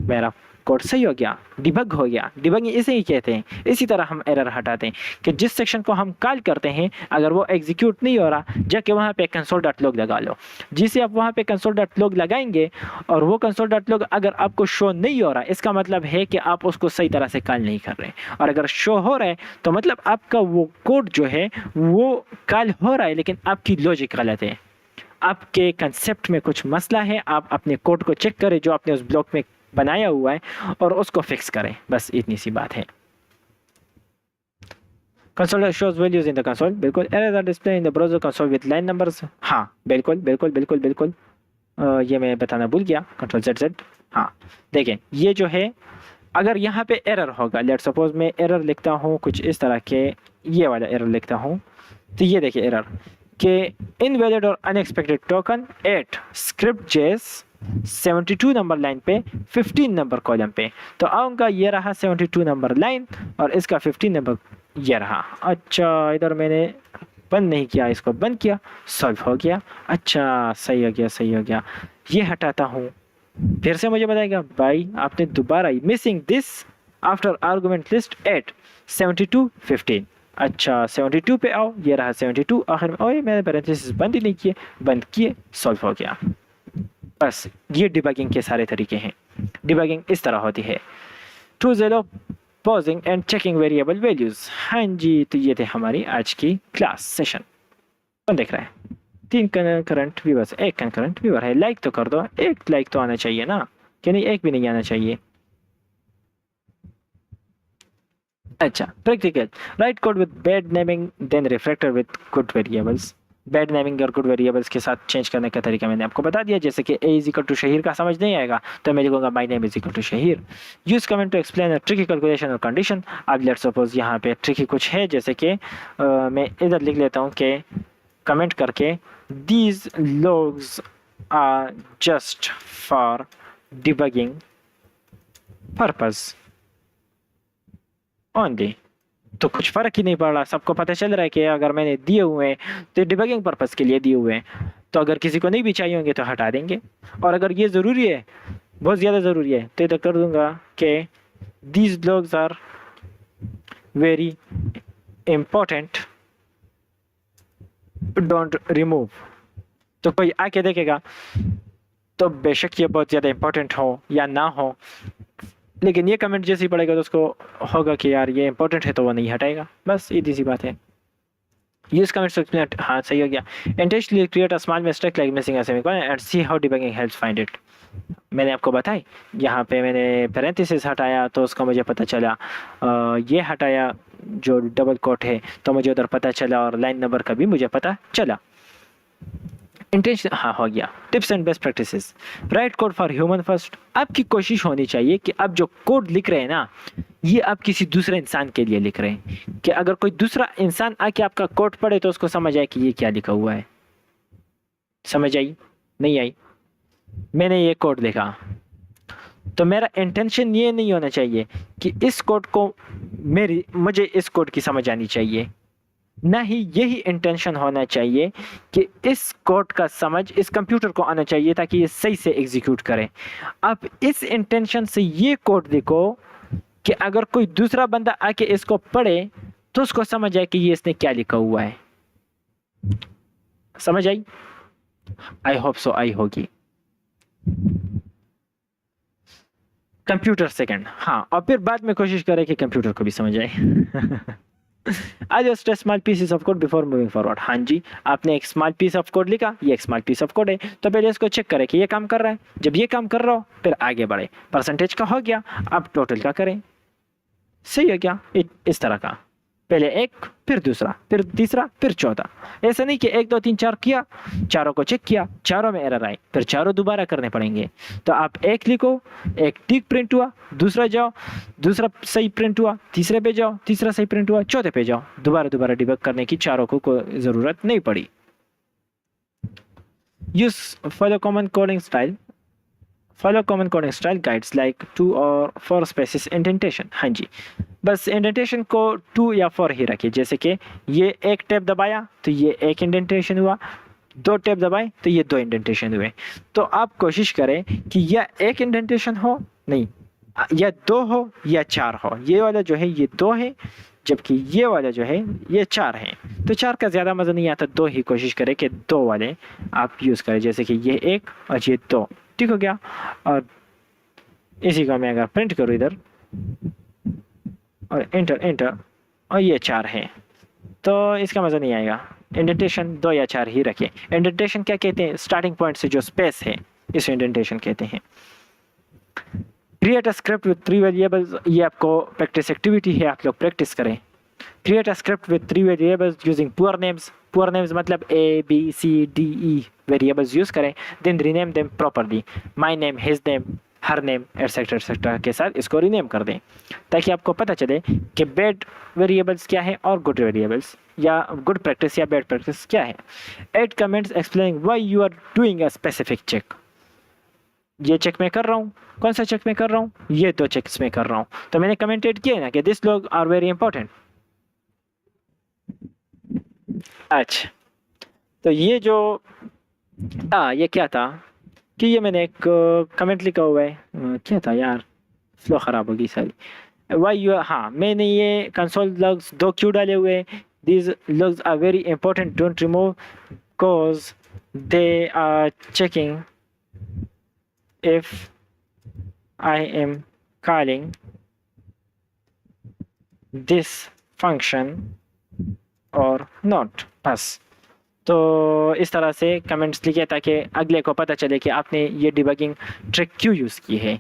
S1: मेरा कोड सही हो गया, डिबग हो गया। डिबगिंग इसे ही कहते हैं। इसी तरह हम एरर हटाते हैं कि जिस सेक्शन को हम कॉल करते हैं अगर वो एग्जीक्यूट नहीं हो रहा, जाके वहाँ पे console.log लगा लो। जिसे आप वहाँ पे console.log लगाएंगे और वो console.log अगर आपको शो नहीं हो रहा, इसका मतलब है कि आप उसको सही तरह से कॉल नहीं कर रहे। और अगर शो हो रहा है तो मतलब आपका वो कोड जो है वो कॉल हो रहा है, लेकिन आपकी लॉजिक गलत है, आपके कंसेप्ट में कुछ मसला है। आप अपने कोड को चेक करें जो आपने उस ब्लॉक में बनाया हुआ है और उसको फिक्स करें, बस इतनी सी बात है। Console shows values in the console, बिल्कुल। Errors are display in the browser console with line numbers, हाँ बिल्कुल बिल्कुल बिल्कुल बिल्कुल। ये मैं बताना भूल गया, कंट्रोल जेड जेड। हाँ देखें, ये जो है अगर यहाँ पे एरर होगा, लेट सपोज मैं एरर लिखता हूँ कुछ इस तरह के, ये वाला एरर लिखता हूँ, तो ये देखिए एरर के इनवैलिड और अनएक्सपेक्टेड टोकन एट स्क्रिप्ट जेस 72 नंबर लाइन पे 15 नंबर कॉलम पे। तो आऊँगा, ये रहा 72 नंबर लाइन और इसका 15 नंबर ये रहा। अच्छा, इधर मैंने बंद नहीं किया, इसको बंद किया, सॉल्व हो गया। अच्छा सही हो गया, सही हो गया। ये हटाता हूँ, फिर से मुझे बताएगा भाई आपने दोबारा missing this after argument list at 72 15। अच्छा 72 पे आओ, ये रहा 72 आखिर में। ओए मैंने पैरेंथेसिस बंद ही नहीं किए, बंद किए, सॉल्व हो गया। बस ये डिबगिंग के सारे तरीके हैं। डिबगिंग इस तरह होती है। 2 pausing and checking variable values. हाँ जी, तो ये थे हमारी आज की क्लास सेशन। कौन देख रहा है? 3 करंट व्यूवर्स, 1 करंट व्यूवर है। लाइक तो कर दो, 1 लाइक तो आना चाहिए ना, कि नहीं 1 भी नहीं आना चाहिए। अच्छा, practical, write code with bad naming then refactor with good variables. Bad naming और गुड वेरिएबल्स के साथ चेंज करने का तरीका मैंने आपको बता दिया। जैसे कि ए इज इक्वल टू शहीर का समझ नहीं आएगा तो मैं लिखूंगा my name is equal to Shaheer. Use comment to explain a tricky calculation और कंडीशन। अब लेट सपोज यहाँ पे ट्रिकी कुछ है, जैसे कि मैं इधर लिख लेता हूँ कि कमेंट करके these logs are just for debugging purpose only. तो कुछ फर्क ही नहीं पड़ रहा, सबको पता चल रहा है कि अगर मैंने दिए हुए हैं तो डिबगिंग पर्पस के लिए दिए हुए हैं। तो अगर किसी को नहीं भी चाहिए होंगे तो हटा देंगे। और अगर ये ज़रूरी है, बहुत ज़्यादा ज़रूरी है, तो इधर कर दूंगा कि these logs are very important, don't remove. तो कोई आके देखेगा तो बेशक ये बहुत ज़्यादा इम्पोर्टेंट हो या ना हो, लेकिन ये कमेंट जैसे ही पड़ेगा तो उसको होगा कि यार ये इंपॉर्टेंट है, तो वो नहीं हटाएगा। बस सीधी सी बात है। यूज कमेंट्स टू एक्सप्लेन, हाँ सही हो गया। Intentionally create a small mistake like missing a semicolon and see how debugging helps find it. मैंने आपको बताई, यहाँ पे मैंने पैरेंथेसिस हटाया तो उसका मुझे पता चला, ये हटाया जो डबल कोट है तो मुझे उधर पता चला, और लाइन नंबर का भी मुझे पता चला। इंटेंशन, हाँ हो गया। Tips and best practices, right code for human first. आपकी कोशिश होनी चाहिए कि आप जो कोड लिख रहे हैं ना, ये आप किसी दूसरे इंसान के लिए लिख रहे हैं, कि अगर कोई दूसरा इंसान आके आपका कोड पढ़े तो उसको समझ आए कि ये क्या लिखा हुआ है। समझ आई? नहीं आई? मैंने ये कोड लिखा तो मेरा इंटेंशन ये नहीं होना चाहिए कि इस कोड को मुझे इस कोड की समझ आनी चाहिए, ना ही यही इंटेंशन होना चाहिए कि इस कोड का समझ इस कंप्यूटर को आना चाहिए ताकि ये सही से एग्जीक्यूट करे। आप इस इंटेंशन से ये कोड लिखो कि अगर कोई दूसरा बंदा आके इसको पढ़े तो उसको समझ आए कि ये इसने क्या लिखा हुआ है। समझ आई? आई होप सो आई होगी। कंप्यूटर सेकंड, हाँ, और फिर बाद में कोशिश करें कि कंप्यूटर को भी समझ आए। I just a small piece of code before moving forward. हाँ जी, आपने एक स्मॉल पीस ऑफ कोड लिखा, ये एक स्मॉल पीस ऑफ कोड है, तो पहले इसको चेक करें कि ये काम कर रहा है। जब ये काम कर रहा हो फिर आगे बढ़े। परसेंटेज का हो गया, अब टोटल का करें। सही है क्या? इस तरह का, पहले एक, फिर दूसरा, फिर तीसरा, फिर चौथा। ऐसा नहीं कि 1 2 3 4 किया, चारों को चेक किया, चारों में एरर आई, फिर चारों दोबारा करने पड़ेंगे। तो आप एक लिखो, एक टिक प्रिंट हुआ, दूसरा जाओ, दूसरा सही प्रिंट हुआ, तीसरे पे जाओ, तीसरा सही प्रिंट हुआ, चौथे पे जाओ। दोबारा डिबग करने की चारों को कोई ज़रूरत नहीं पड़ी। Use follow common coding style. Follow common coding style guides like 2 और 4 स्पेसिस इंडेंटेशन। हाँ जी, बस इंडेंटेशन को 2 या 4 ही रखिए। जैसे कि ये एक टैब दबाया तो ये एक इंडेंटेशन हुआ, 2 टैब दबाए तो ये 2 इंडेंटेशन हुए। तो आप कोशिश करें कि या एक इंडेंटेशन हो, नहीं, या 2 हो या 4 हो। ये वाला जो है ये 2 है, जबकि ये वाला जो है ये 4 है। तो 4 का ज़्यादा मज़ा नहीं आता, 2 ही कोशिश करें कि 2 वाले आप यूज़ करें। जैसे कि ये 1 और ये 2, ठीक हो गया। और इसी का मैं अगर प्रिंट करूँ इधर और एंटर और ये 4 है, तो इसका मज़ा नहीं आएगा। इंडेंटेशन 2 या 4 ही रखें। इंडेंटेशन क्या कहते हैं? स्टार्टिंग पॉइंट से जो स्पेस है इस इंडेंटेशन कहते हैं। Create a script with 3 variables, ये आपको प्रैक्टिस एक्टिविटी है, आप लोग प्रैक्टिस करें। Create a script with 3 variables using poor names. Poor names मतलब A, B, C, D, E variables use करें. Then rename them properly. My name, his name, her name, etc. के साथ इसको rename कर दें ताकि आपको पता चले कि bad variables क्या है और good variables या good practice या bad practice क्या है. Add comments explaining why you are doing a specific check. ये चेक मैं कर रहा हूँ. कौन सा चेक मैं कर रहा हूँ? ये दो चेक्स मैं कर रहा हूँ. तो मैंने कमेंटेड किया ना कि this log are very important. अच्छा, तो ये जो ये क्या था कि ये मैंने एक कमेंट लिखा हुआ है. क्या था यार, फ्लो ख़राब होगी सारी. वाई यू, हाँ मैंने ये कंसोल लॉग्स दो क्यों डाले हुए हैं. These logs are very important, don't remove because they are checking if I am calling this function or not. बस तो इस तरह से कमेंट्स लिखे ताकि अगले को पता चले कि आपने ये डिबगिंग ट्रिक क्यों यूज़ की है.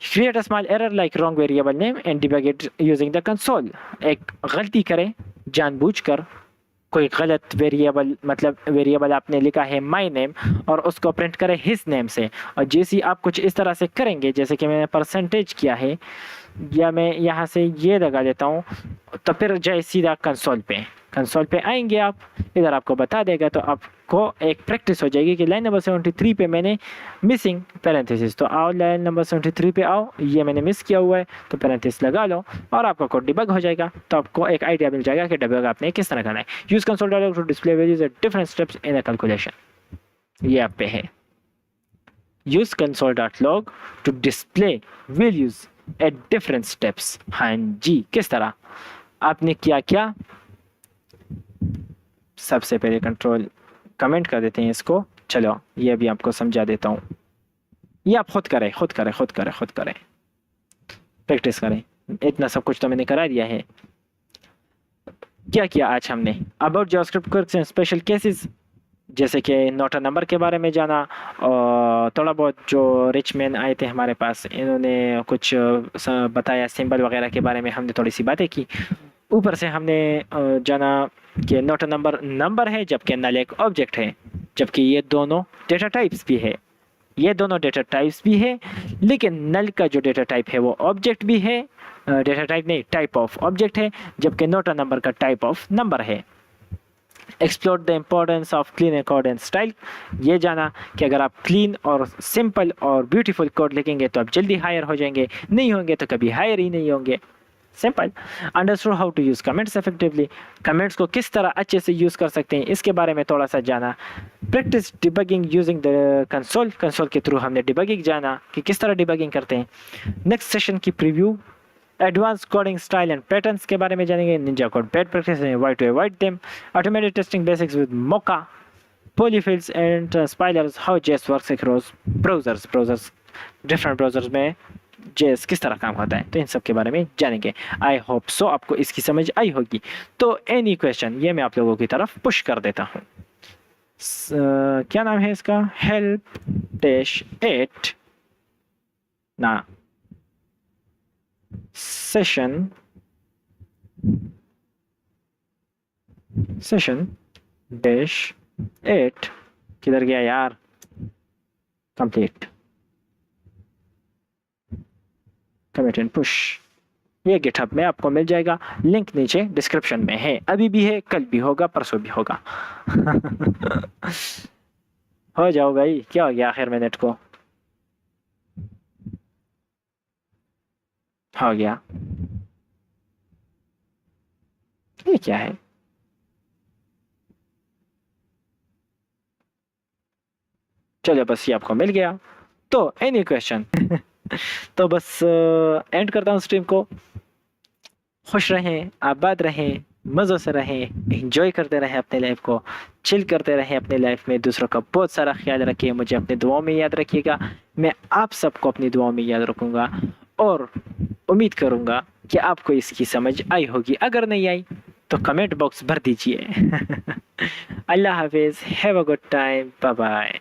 S1: Create a small error like wrong variable name and debug it using the console. एक गलती करें जानबूझकर, कोई गलत वेरिएबल मतलब वेरिएबल आपने लिखा है माई नेम और उसको प्रिंट करें हिज नेम से. और जैसे आप कुछ इस तरह से करेंगे जैसे कि मैंने परसेंटेज किया है या मैं यहाँ से ये लगा देता हूँ, तो फिर जाए सीधा कंसोल पे आएंगे आप, इधर आपको बता देगा. तो आपको एक प्रैक्टिस हो जाएगी कि लाइन नंबर 73 पे मैंने मिसिंग पैरेंथेसिस. तो आओ लाइन नंबर 73 पे आओ, ये मैंने मिस किया हुआ है तो पैरेंथेसिस लगा लो और आपका कोड डिबग हो जाएगा. तो आपको एक आइडिया मिल जाएगा कि डिबग आपने किस तरह करना है. Use console dialogue to display values at different steps in a calculation. ये आप पे है. Use console dot log to display values at different steps. हाँ जी, किस तरह आपने क्या सबसे पहले कंट्रोल कमेंट कर देते हैं इसको. चलो ये भी आपको समझा देता हूँ. ये आप खुद करें प्रैक्टिस करें. इतना सब कुछ तो मैंने करा दिया है. क्या किया आज हमने? About JavaScript quirks and special cases, जैसे कि नॉट अ नंबर के बारे में जाना, और थोड़ा बहुत जो रिच मैन आए थे हमारे पास इन्होंने कुछ बताया, सिंबल वगैरह के बारे में हमने थोड़ी सी बातें की. ऊपर से हमने जाना कि नॉट अ नंबर है जबकि नल एक ऑब्जेक्ट है, जबकि ये दोनों डेटा टाइप्स भी है, लेकिन नल का जो डेटा टाइप है वो ऑब्जेक्ट भी है, डेटा टाइप नहीं टाइप ऑफ ऑब्जेक्ट है, जबकि नॉट अ नंबर का टाइप ऑफ नंबर है. Explore the importance of clean and code and style. ये जाना कि अगर आप क्लीन और सिंपल और ब्यूटीफुल कोड लिखेंगे तो आप जल्दी हायर हो जाएंगे, नहीं होंगे तो कभी हायर ही नहीं होंगे. Simple. Understood how to use comments effectively. Comments को किस तरह अच्छे से यूज़ कर सकते हैं इसके बारे में थोड़ा सा जाना. Practice debugging using the console के थ्रू हमने डिबगिंग जाना कि किस तरह डिबगिंग करते हैं. नेक्स्ट सेशन की preview. Advance coding style and patterns के बारे में जानेंगे. Ninja code bad practice and why to avoid them. Automated testing basics with mocha. Polyfills and spoilers. How JS works across browsers different browsers में JS किस तरह काम होता है. तो इन सब के बारे में जानेंगे. आई होप सो आपको इसकी समझ आई होगी. तो एनी क्वेश्चन ये मैं आप लोगों की तरफ पुश कर देता हूँ. क्या नाम है इसका? हेल्प डैश 8 ना सेशन डैश 8 किधर गया यार? Complete commit and push. ये गिटहब में आपको मिल जाएगा. लिंक नीचे डिस्क्रिप्शन में है. अभी भी है, कल भी होगा, परसों भी होगा. हो जाओ भाई. क्या हो गया आखिर मिनट को? हो गया. ये क्या है? चलो बस ये आपको मिल गया. तो एनी क्वेश्चन तो बस एंड करता हूँ स्ट्रीम को. खुश रहें, आबाद रहें, मज़ों से रहें, एंजॉय करते रहें अपने लाइफ को, चिल करते रहें अपने लाइफ में. दूसरों का बहुत सारा ख्याल रखिए. मुझे अपने दुआओं में याद रखिएगा. मैं आप सबको अपनी दुआओं में याद रखूँगा और उम्मीद करूँगा कि आपको इसकी समझ आई होगी. अगर नहीं आई तो कमेंट बॉक्स भर दीजिए. अल्लाह हाफिज़. Have a good time. Bye bye.